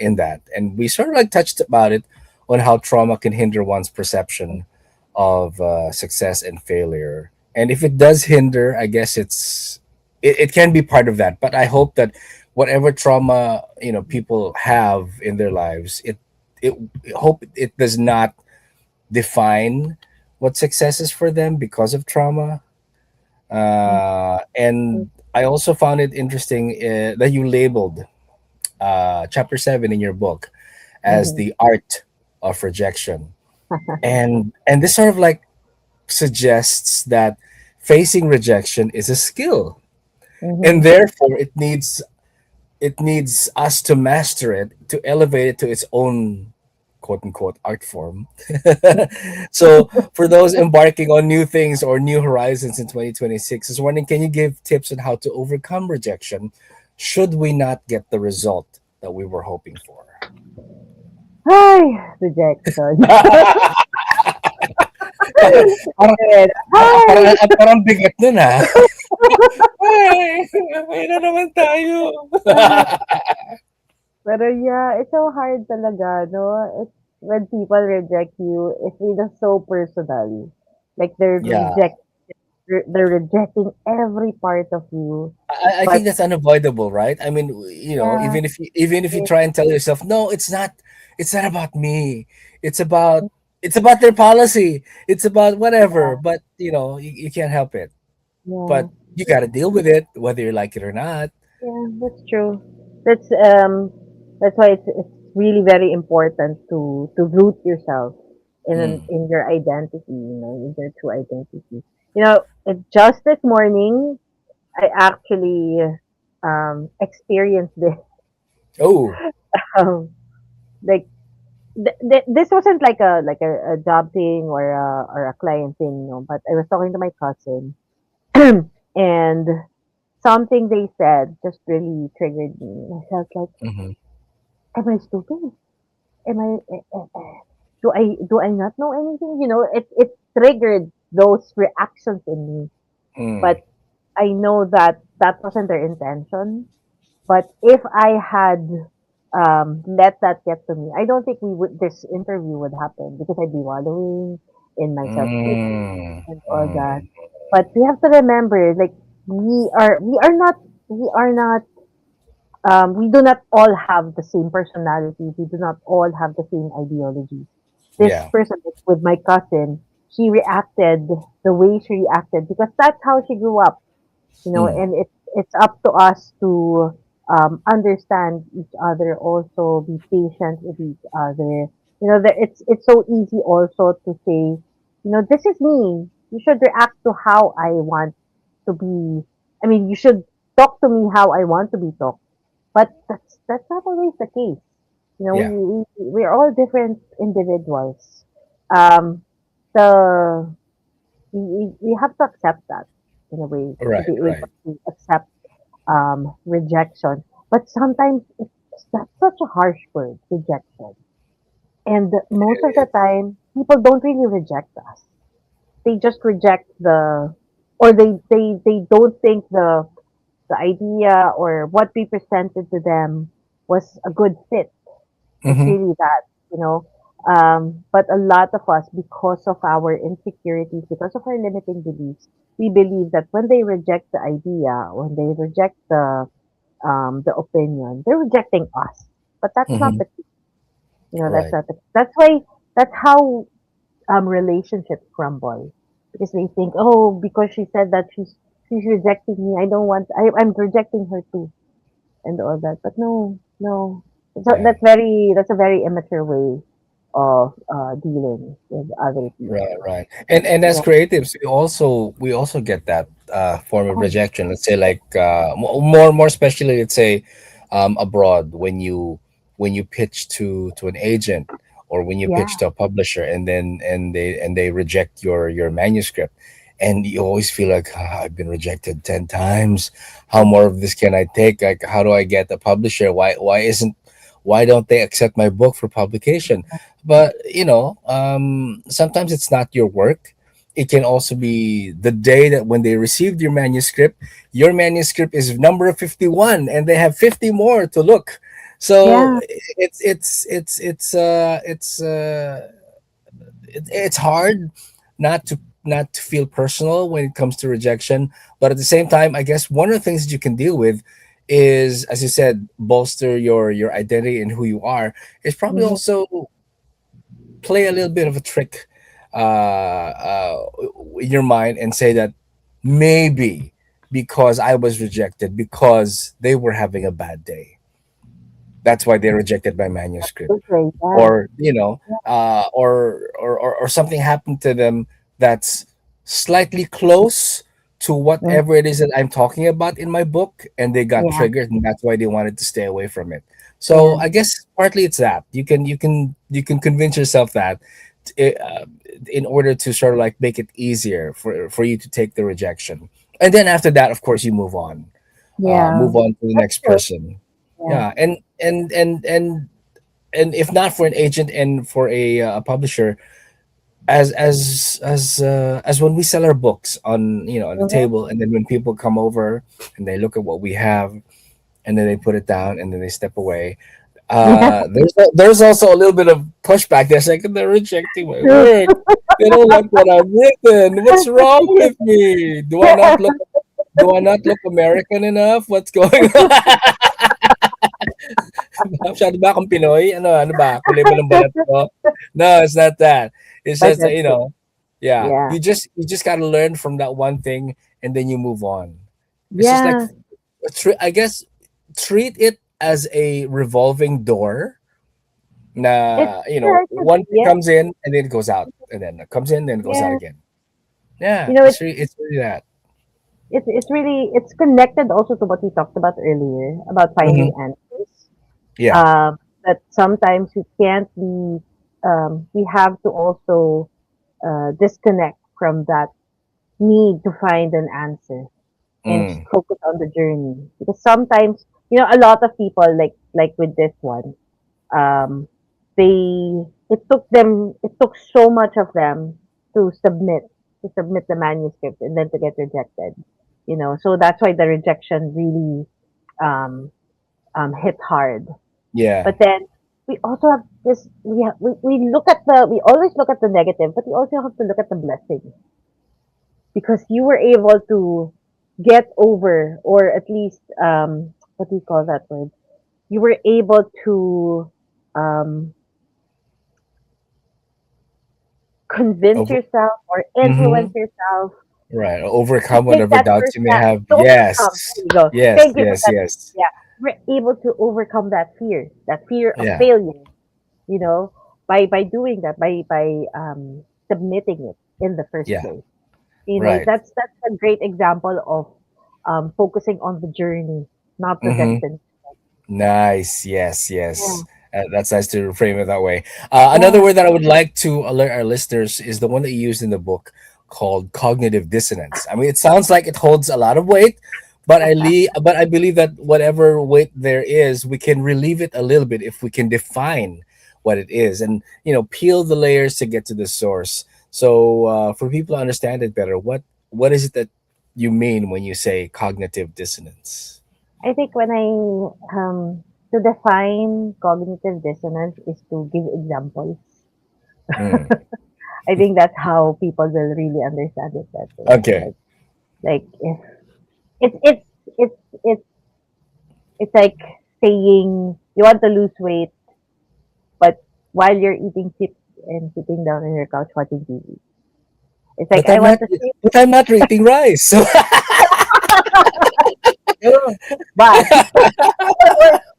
in that. And we sort of like touched about it on how trauma can hinder one's perception of success and failure. And if it does hinder, I guess it can be part of that. But I hope that whatever trauma people have in their lives, it hope it does not define what success is for them because of trauma. And I also found it interesting that you labeled chapter 7 in your book as Mm-hmm. the art of rejection. And this sort of like suggests that facing rejection is a skill, and Mm-hmm. therefore it needs us to master it, to elevate it to its own quote unquote art form. So for those embarking on new things or new horizons in 2026, I was wondering, can you give tips on how to overcome rejection should we not get the result that we were hoping for? Ay, rejection. parang, parang, Ay! parang bigat nun ha. Ay, may na naman tayo. Pero yeah, it's so hard talaga, no? It's when people reject you, it's really so personal. Like Yeah, they're rejecting every part of you. I But think that's unavoidable, right? I mean, yeah, even if you it, try and tell yourself, no, it's not about me. It's about it's about their policy. It's about whatever. yeah, But you can't help it. yeah, But you got to deal with it, whether you like it or not. yeah, that's true. That's um that's why it's really very important to root yourself Mm. in your identity, in your true identity. Just this morning I actually experienced this. Oh, Um, like this wasn't like a job thing or a client thing, but I was talking to my cousin, and something they said just really triggered me. I felt like, hmm, am I stupid? Am I? Do I not know anything? It triggered those reactions in me, mm, but I know that that wasn't their intention. But if I had let that get to me, I don't think we would this interview would happen because I'd be wallowing in my self pity mm, and all that. mm. But we have to remember, like we do not all have the same personality. We do not all have the same ideology. This Yeah. person, like, with my cousin, she reacted the way she reacted because that's how she grew up, Mm, and it's up to us to understand each other, also be patient with each other. That it's so easy also to say, this is me. You should react to how I want to be. I mean, you should talk to me how I want to be talked. But that's not always the case. You know, Yeah. we're all different individuals. Um, the we have to accept that in a way to Right. be able Right. to accept rejection. But sometimes that's such a harsh word, rejection. And most of the time, people don't really reject us. They just reject or they don't think the idea or what we presented to them was a good fit. It's Mm-hmm. really that, you know. But a lot of us, because of our insecurities, because of our limiting beliefs, we believe that when they reject the idea, when they reject the opinion, they're rejecting us. But that's not Mm-hmm. the case. You know, that's Right. not the. That's why. That's how relationships crumble because they think, oh, because she said that she's rejecting me, I don't want. I'm rejecting her too, and all that. But no, no. So Yeah. that's a very immature way of dealing with other Right, people. right. And as Yeah. creatives, we also get that form of Oh, rejection. Let's say like more especially, let's say abroad, when you pitch to an agent, or when you pitch yeah. to a publisher, and then they reject your manuscript, and you always feel like, "Ah, I've been rejected 10 times. How more of this can I take? Like, how do I get a publisher? Why don't they accept my book for publication?" But sometimes it's not your work. It can also be the day that when they received your manuscript is number 51, and they have 50 more to look. So Yeah. it's hard not to feel personal when it comes to rejection. But at the same time, I guess one of the things that you can deal with is, as you said, bolster your identity and who you are. Is probably Hmm. also play a little bit of a trick in your mind, and say that maybe because I was rejected, because they were having a bad day, that's why they rejected my manuscript. Okay. Yeah. Or or something happened to them that's slightly close to Mm. whatever it is that I'm talking about in my book, and they got Yeah. triggered, and that's why they wanted to stay away from it. So Yeah. I guess partly it's that you can convince yourself that, uh, in order to sort of like make it easier for you to take the rejection, and then after that, of course, you Yeah. move on to the That's next true. person. Yeah. Yeah, and if not for an agent and for a publisher, as when we sell our books on the Hmm. table, and then when people come over and they look at what we have, and then they put it down, and then they step away, Yeah. there's also a little bit of pushback. They're like, they're rejecting my True. work. They don't like what I've written. What's wrong with me? Do I not look American enough? What's going on? Masyado ba akong Pinoy? Ano ba? Kulay ba ng balat ko? No, it's not that. It's But just that, that's true. yeah, Yeah. you just got to learn from that one thing, and then you move on. It's just like, Yeah. I guess, treat it as a revolving door. It's Na, one thing yeah. comes in, and then it goes out, and then it comes in, then it goes out Yeah. again. Yeah, You know, it's really that. it's really it's connected also to what we talked about earlier about Hmm. finding answers. Yeah. That sometimes we can't be we have to also disconnect from that need to find an answer and just Mm. focus on the journey. Because sometimes, a lot of people like with this one, um, they it took so much of them to submit the manuscript and then to get rejected. So that's why the rejection really um, hit hard. Yeah. But then we also have this. We always look at the negative, but we also have to look at the blessing because you were able to get over, or at least what do you call that word? You were able to um, convince Over. yourself or influence Hmm. yourself Right. to Overcome take whatever that doubts first you may step have. to Yes. overcome. There you go. Yes. Thank you for Yes. that. Yes. Yeah, we're able to overcome that fear of Yeah. failure. By doing that, by submitting it in the first Yeah. place. Right. That's a great example of focusing on the journey, not the Hmm. destination. Nice. Yes, Yeah, yes. That's nice to frame it that way. Another yeah. word that I would like to alert our listeners is the one that you used in the book called cognitive dissonance. I mean, it sounds like it holds a lot of weight, but I believe that whatever weight there is, we can relieve it a little bit if we can define what it is and peel the layers to get to the source. So for people to understand it better, what is it that you mean when you say cognitive dissonance? I think when I to define cognitive dissonance is to give examples. Mm. I think that's how people will really understand it better. Okay. Like if it's it's it's it's like saying you want to lose weight, but while you're eating chips and sitting down on your couch watching TV, it's like But I I'm want not to say, but I'm not eating rice. So "Ugh," but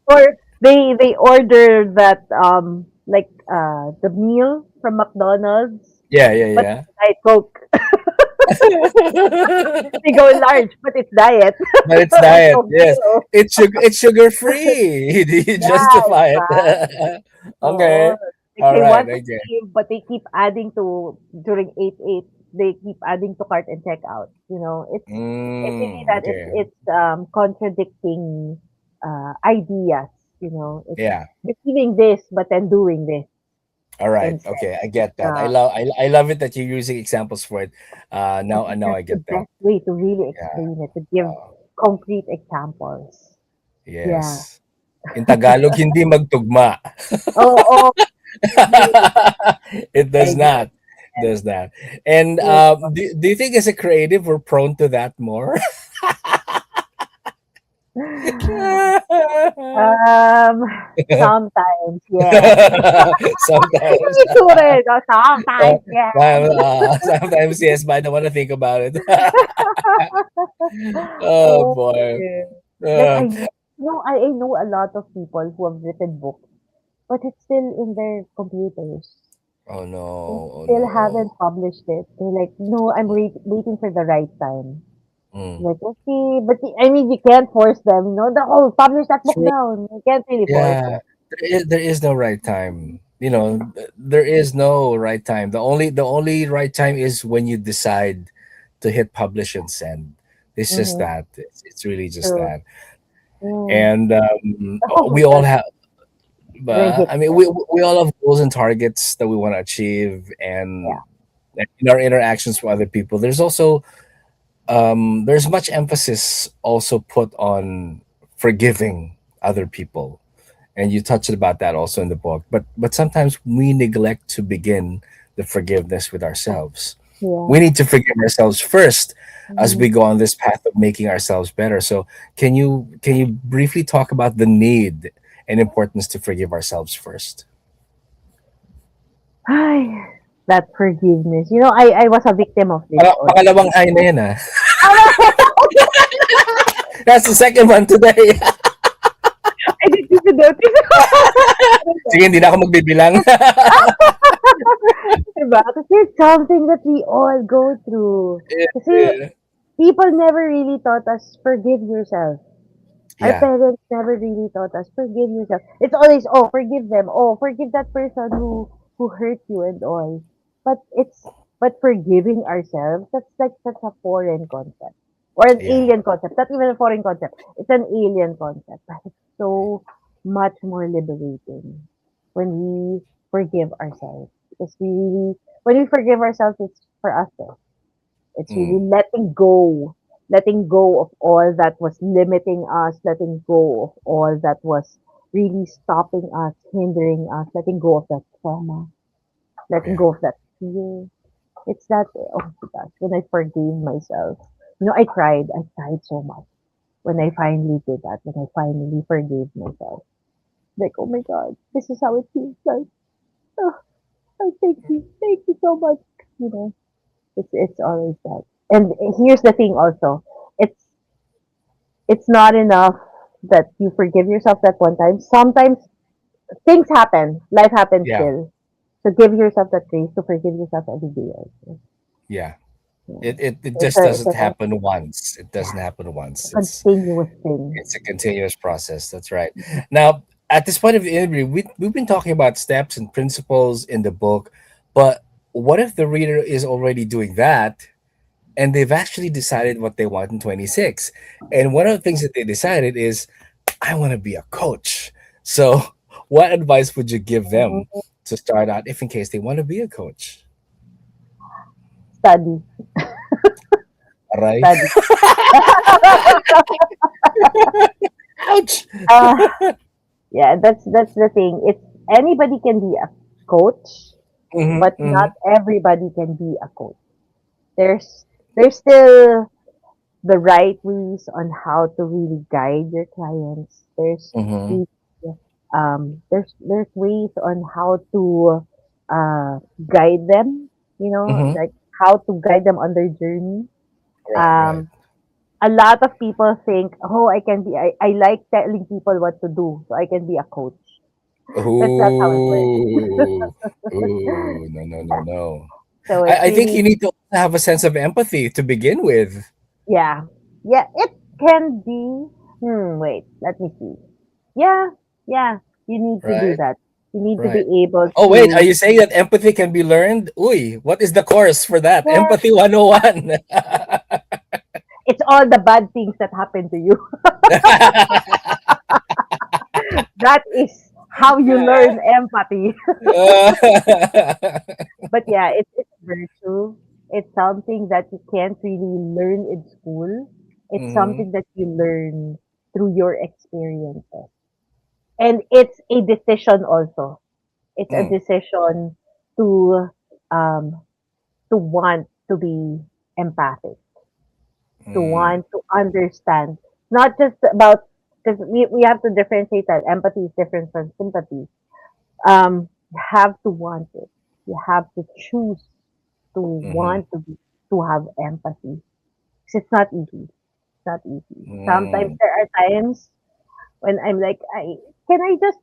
or, or they order that the meal from McDonald's, yeah, yeah, but yeah. it's diet Coke. They go large, but it's diet. But it's Or diet. Coke Yes, Zero. it's sugar free. You Yeah, it's justify fine. it. Oo. Okay. Like All they right. want to Okay. save, but they keep adding to during 8-8. They keep adding to cart and checkout. It's really that Okay. it's contradicting ideas. It's Yeah. receiving this but then doing this All right. instead. Okay. I get that. Uh, I love it that you're using examples for it. I Now think now that's I the get that. best way to really Yeah. explain it, to give Uh, concrete examples. Yeah. yes. In Tagalog, hindi magtugma. Oo, It does exactly. not. Does that. And do you think as a creative we're prone to that more? Um, sometimes, yes. Sometimes. Me too rin. Oh, sometimes, yes. Sometimes yes, but I don't want to think about it. Oh Oh, boy. yeah. Like Uh, I know a lot of people who have written books, but it's still in their computers. oh no. They Oh still no. haven't published it. They're like, no, I'm waiting for the right time. Mm. Like, okay, but I mean, you can't force them. Publish that book True. down. You can't really force Yeah. them. There is no right time. There is no right time. The only right time is when you decide to hit publish and send. It's just Mm-hmm. that. It's really just True. that. Yeah. And Oh my we all God. have. When But hit I mean, them. we all have goals and targets that we want to achieve, Yeah. and in our interactions with other people, there's much emphasis also put on forgiving other people, and you touched about that also in the book. But sometimes we neglect to begin the forgiveness with ourselves. We Yeah. need to forgive ourselves first as Mm-hmm. we go on this path of making ourselves better. So can you briefly talk about the need and importance to forgive ourselves first? Ay, that forgiveness. I was a victim of this Pangalawang also. hi na yan, ah. That's the second one today. I didn't even notice. Sige, hindi na ako magbibilang. Diba? Kasi it's something that we all go through. Kasi Yeah. people never really taught us forgive yourself. Our Yeah. parents never really taught us forgive yourself. It's always, oh, forgive them. Oh, forgive that person who hurt you and all. But forgiving ourselves, that's like such a foreign concept. Or an Yeah. alien concept. Not even a foreign concept. It's an alien concept. But it's so much more liberating when we forgive ourselves. Because when we forgive ourselves, it's for us. It's Mm. really letting go of all that was limiting us, letting go of all that was really stopping us, hindering us, letting go of that trauma, letting Yeah. go of that fear. It's that, oh my gosh, when I forgave myself. I cried so much when I finally did that, when I finally forgave myself. Like, oh my God, this is how it feels like. Oh, I thank you so much. You know, it's always that. And here's the thing also. It's it's not enough that you forgive yourself that one time. Sometimes things happen. Life happens Yeah. still. So give yourself that grace to forgive yourself every day also. Yeah. Yeah. It It's just a it's doesn't a happen once. It doesn't yeah, happen once. continuous thing. It's a continuous process. That's right. Now, at this point of the interview, we've been talking about steps and principles in the book, but what if the reader is already doing that and they've actually decided what they want in 26? And one of the things that they decided is, I want to be a coach. So, what advice would you give them Mhm. to start out if in case they want to be a coach? Study, All right. study. Ouch. uh, yeah, that's the thing. It's anybody can be a coach, Hmm, but not hmm, everybody can be a coach. There's still the right ways on how to really guide your clients. hmm, Really, there's ways on how to guide them. hmm. Like how to guide them on their journey. Right, right. Um, a lot of people think, oh, I like telling people what to do, so I can be a coach. That's not how it works. Ooh, ooh, no, no, no, no. So it's I think really, you need to have a sense of empathy to begin with, yeah, yeah, it can be. Wait, let me see. Yeah, yeah, you need to do right? that. You need to Right. be able Oh, wait, are to, you saying that empathy can be learned? Uy, what is the course for that? yeah, Empathy 101. it's all the bad things that happen to you. That is how you learn empathy. But yeah, it's a virtue. It's something that you can't really learn in school. It's Mhm, something that you learn through your experiences. And it's a decision also. It's a mm, decision to um to want to be empathic, to mm, want to understand. Not just about, because we have to differentiate that empathy is different from sympathy. You have to want it. You have to choose to mhm, want to have empathy. 'Cause it's not easy. It's not easy. Sometimes mm. there are times when I'm like, I just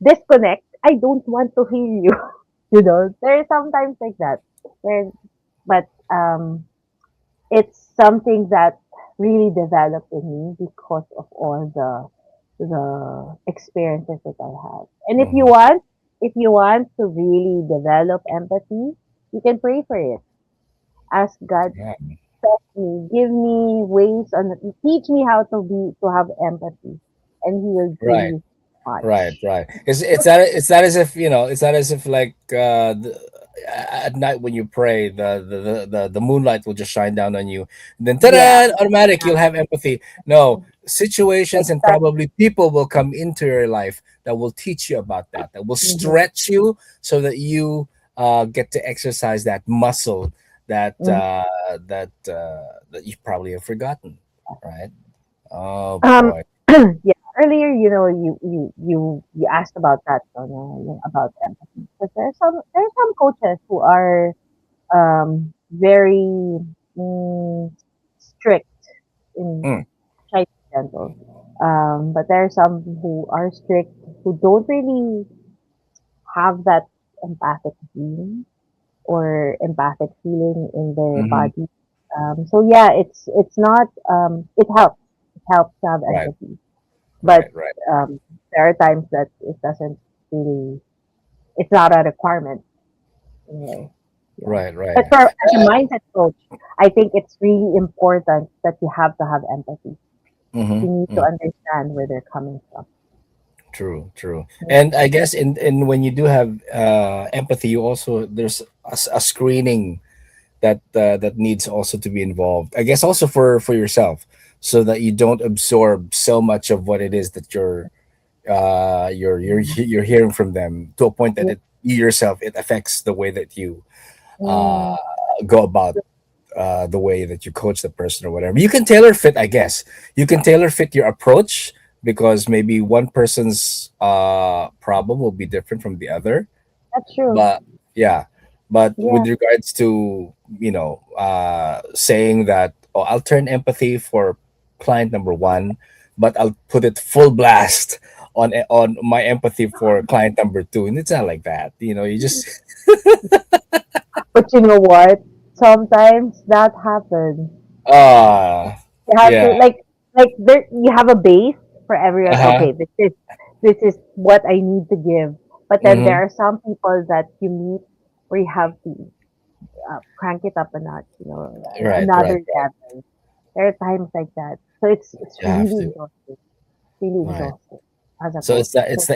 disconnect? I don't want to hear you. There are sometimes like that. There, but it's something that really developed in me because of all the experiences that I have. And Mhm. if you want to really develop empathy, you can pray for it. Ask God, Yeah. test me, give me ways on teach me how to have empathy, and He will give Right. you Right, much. right. It's that as if it's that as if like at night when you pray, the moonlight will just shine down on you, and then Yeah, ta automatic you'll have empathy. No, situations and exactly. probably people will come into your life that will teach you about that, that will Hmm. stretch you so that you get to exercise that muscle that you probably have forgotten, right? Oh Um, boy. yeah. Earlier, you asked about that, about empathy. Because there's some coaches who are very strict in Mm, trying to be gentle. But there are some who are strict who don't really have that empathic feeling or empathic feeling in their mhm. body. So yeah, it's not it helps. It helps to have Right, empathy. But right, right. there are times that it doesn't really, it's not a requirement. Anyway, yeah. Right, right. But for as a mindset coach, I think it's really important that you have to have empathy. Mm-hmm, You need to mm. understand where they're coming from. True, true. Yeah. And I guess in when you do have empathy, you also there's a screening that needs also to be involved. I guess also for yourself, so that you don't absorb so much of what it is that you're hearing from them to a point that Yeah. you yourself it affects the way that you uh, Mm, go about the way that you coach the person or whatever. You can tailor fit, I guess. You can tailor fit your approach because maybe one person's problem will be different from the other. that's true. But yeah, but Yeah. with regards to saying that, oh, I'll turn empathy for client number one, but I'll put it full blast on my empathy for client number two, and it's not like that. You just But you know what? sometimes that happens. Ah, You have to yeah. like there you have a base for everyone. Uh-huh. Okay, this is what I need to give. But then Mm-hmm. there are some people that you meet where you have to crank it up a notch. Right, right, Another right. level. There are times like that. So it's You have really to. exhausting. Really Right. exhausting as a So coach. it's not So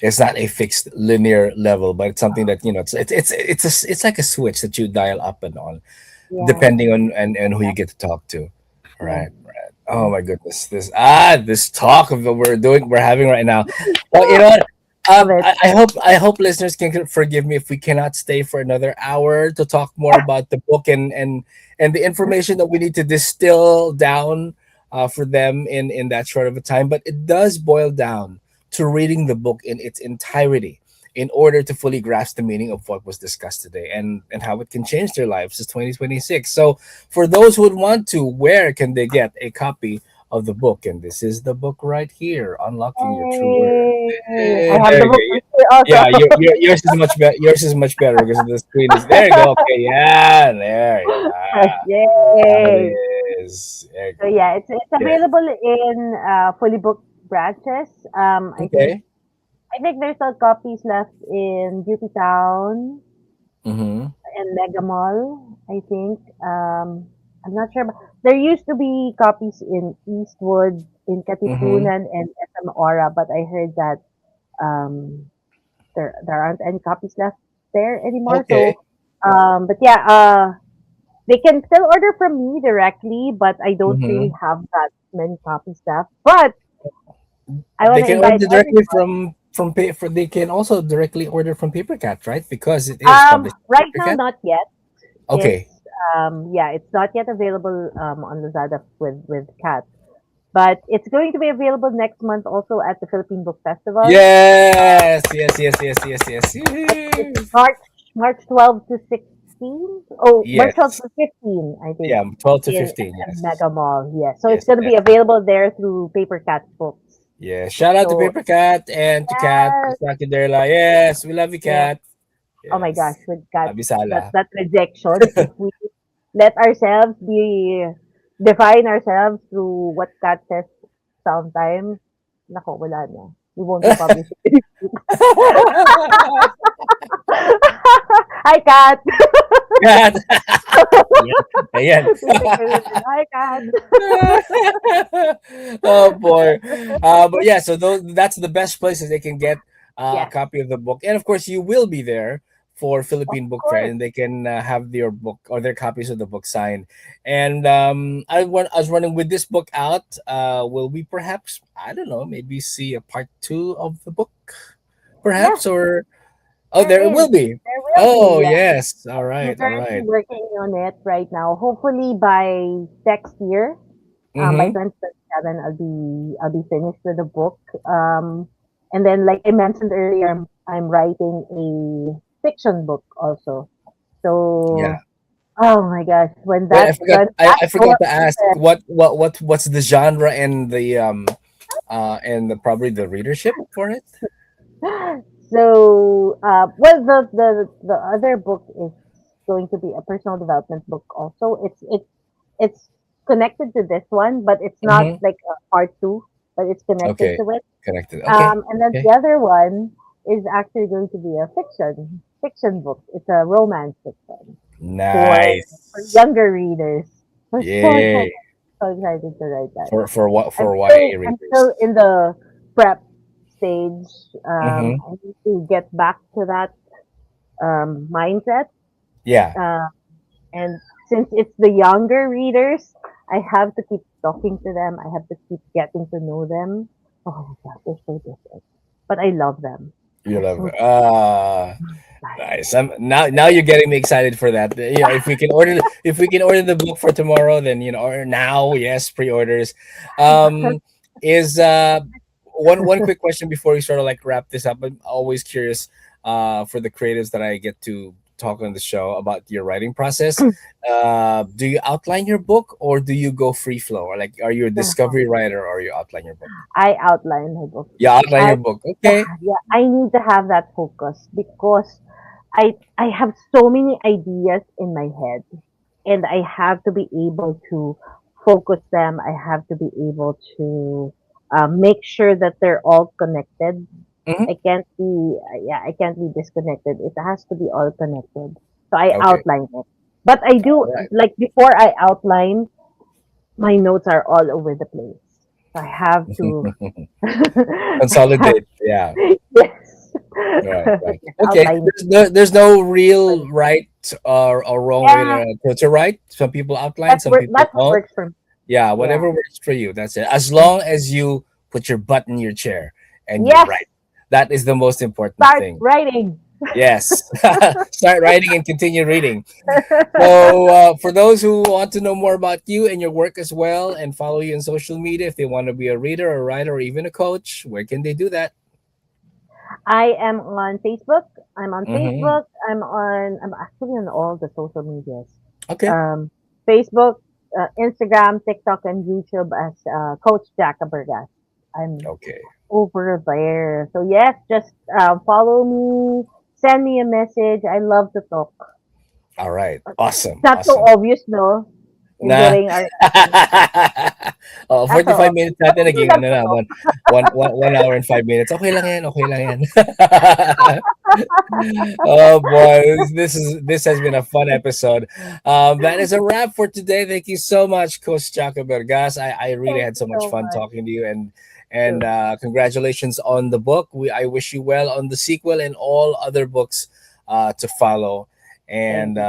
it's not a fixed linear level, but it's something that it's like a switch that you dial up and on yeah, depending on and who you yeah, get to talk to. yeah, Right, right. Oh yeah. my goodness. This talk of that we're having right now. Well, you Ah, know what? love it. I hope listeners can forgive me if we cannot stay for another hour to talk more about the book and the information that we need to distill down for them in that short of a time. But it does boil down to reading the book in its entirety in order to fully grasp the meaning of what was discussed today and how it can change their lives as 2026. So for those who would want to, where can they get a copy of the book? And this is the book right here, Unlocking Your True Worth. Hey, Hey, I have there the you book go. here also. Yeah, yours is much better. Yours is much better because the screen is there. You go. Okay, yeah, there. Yeah, that Yay! is. There you So go. yeah, it's Yeah. available in fully booked branches. Okay. I think there's still copies left in Beauty Town Mm-hmm. and Mega Mall. I think. I'm not sure, but there used to be copies in Eastwood, in Mm-hmm. Katipunan, and SM Aura, but I heard that um, there aren't any copies left there anymore. Okay. So, but yeah, they can still order from me directly, but I don't really Mm-hmm. have that many copies left. But I want They to can invite order directly everyone. they can also directly order from Paper Cat, right? Because it is published by Right Paper now, Cat. not yet. Okay. It's not yet available on Lazada with Cat, but it's going to be available next month also at the Philippine Book Festival. Yes, yes, yes, yes, yes, yes. It's Yoo-hoo. March 12 to 16. Oh, March 12 Yes. to 15, I think, Yeah, 12 to in 15. SM Yes. Mega Mall. Yes, so it's Yes. going to be available there through Paper Cat Books. Yeah. Shout out to So Paper Cat and to Cat. yes, Derla. Yes, we love you, yeah. Cat. Oh my gosh, Yes. with that Abisala. that rejection, if we let ourselves be define ourselves through what Cat says sometimes, nako, wala na. We won't be publishing. Hi, Cat. Cat. Ayan. Ayan. Hi, Cat. Oh boy. But yeah, so that's the best places they can get a Yes, copy of the book. And of course, you will be there for of Philippine Book Fair, course. and they can have their book or their copies of the book signed. And I was running with this book out. Will we perhaps, I don't know, maybe see a part two of the book, Yeah, perhaps? Or, oh, there there it will is. be. There will Oh, be. Yeah. yes. All I'm right. All currently right. working on it right now. Hopefully by next year, by Mm-hmm. 2027, I'll be finished with the book. And then, like I mentioned earlier, I'm writing a fiction book also. Yeah. So, oh my gosh, when Wait, that when that I forgot door to ask opens, what's the genre and probably the readership for it? so well, the other book is going to be a personal development book. Also, it's connected to this one, but it's not Mm-hmm. like a part two, but it's connected Okay, to it. connected. Okay, And then okay. the other one is actually going to be a fiction book. It's a romance fiction for Nice. younger readers. I'm so Yay. excited, so excited to write that. For what I'm for YA still I'm readers. still in the prep stage. Mm-hmm. I need to get back to that mindset. Yeah. Uh, and since it's the younger readers, I have to keep talking to them. I have to keep getting to know them. Oh my god, they're so different, but I love them. You They're love so it. Ah, different. nice. Now you're getting me excited for that. If we can order the book for tomorrow, then or now, yes, pre-orders. Um, is one quick question before we sort of like wrap this up. I'm always curious for the creatives that I get to talk on the show about your writing process. Do you outline your book or do you go free flow? Or like are you a discovery writer or you outline your book? I outline my book. You outline I your book. Okay. Yeah, I need to have that focus because I have so many ideas in my head, and I have to be able to focus them. I have to be able to make sure that they're all connected. Hmm. I can't be disconnected. It has to be all connected. So I Okay. outline it. But I do, All right. like, before I outline, my notes are all over the place. So I have to I have Consolidate. Yeah. yes. Right. Right. Yes, Okay. outline. There's no real right or wrong way Yeah, to write. Some people outline, some people that's what don't. works for me. Yeah, Yeah. whatever works for you. That's it. As long as you put your butt in your chair and you Yes. write. That is the most important Start thing. writing. Yes. Start writing and continue reading. So, for those who want to know more about you and your work as well and follow you on social media, if they want to be a reader, a writer, or even a coach, where can they do that? I am on Facebook. I'm on Mm-hmm. Facebook. I'm actually on all the social medias. Okay. Um, Facebook, Instagram, TikTok, and YouTube as Coach Jaq Abergas. I'm Okay. over there. So yes, just follow me, send me a message. I love to talk. All right. It's Awesome. not so Awesome. obvious, no, Nah. during our Oh, not so 45 obvious, minutes but natin I do naging love ano to na, talk. 1 hour and 5 minutes. Okay lang yan, okay lang yan. Oh boy, this has been a fun episode. That is a wrap for today. Thank you so much, Coach Jaq Abergas. I really Thank had you so much so fun much. talking to you, and Too. congratulations on the book. I wish you well on the sequel and all other books to follow. Thank And you.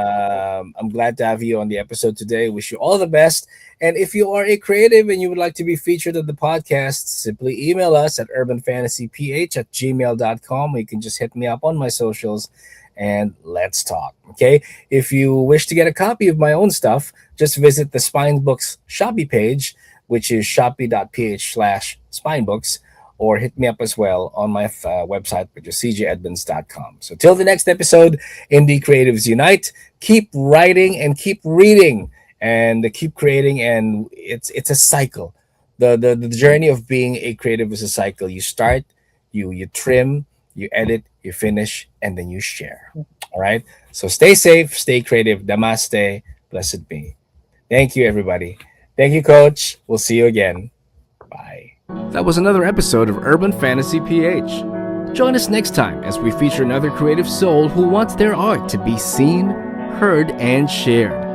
I'm glad to have you on the episode today. Wish you all the best. And if you are a creative and you would like to be featured on the podcast, simply email us at urbanfantasyph@gmail.com. You can just hit me up on my socials and let's talk. Okay. If you wish to get a copy of my own stuff, just visit the Spine Books Shopee page, which is shopee.ph/spinebooks, or hit me up as well on my website, which is cjedmunds.com. So till the next episode, Indie Creatives Unite. Keep writing and keep reading and keep creating, and it's a cycle. The journey of being a creative is a cycle. You start, you trim, you edit, you finish, and then you share. All right. So stay safe, stay creative. Namaste. Blessed be. Thank you, everybody. Thank you, Coach. We'll see you again. Bye. That was another episode of Urban Fantasy PH. Join us next time as we feature another creative soul who wants their art to be seen, heard, and shared.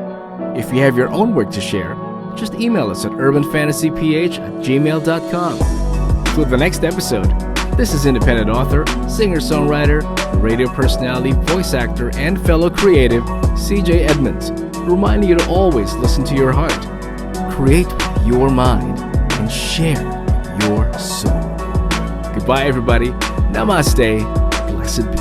If you have your own work to share, just email us at urbanfantasyph@gmail.com. Till the next episode, this is independent author, singer-songwriter, radio personality, voice actor, and fellow creative, CJ Edmunds, reminding you to always listen to your heart, create with your mind, and share with your soul. Goodbye, everybody. Namaste. Blessed be.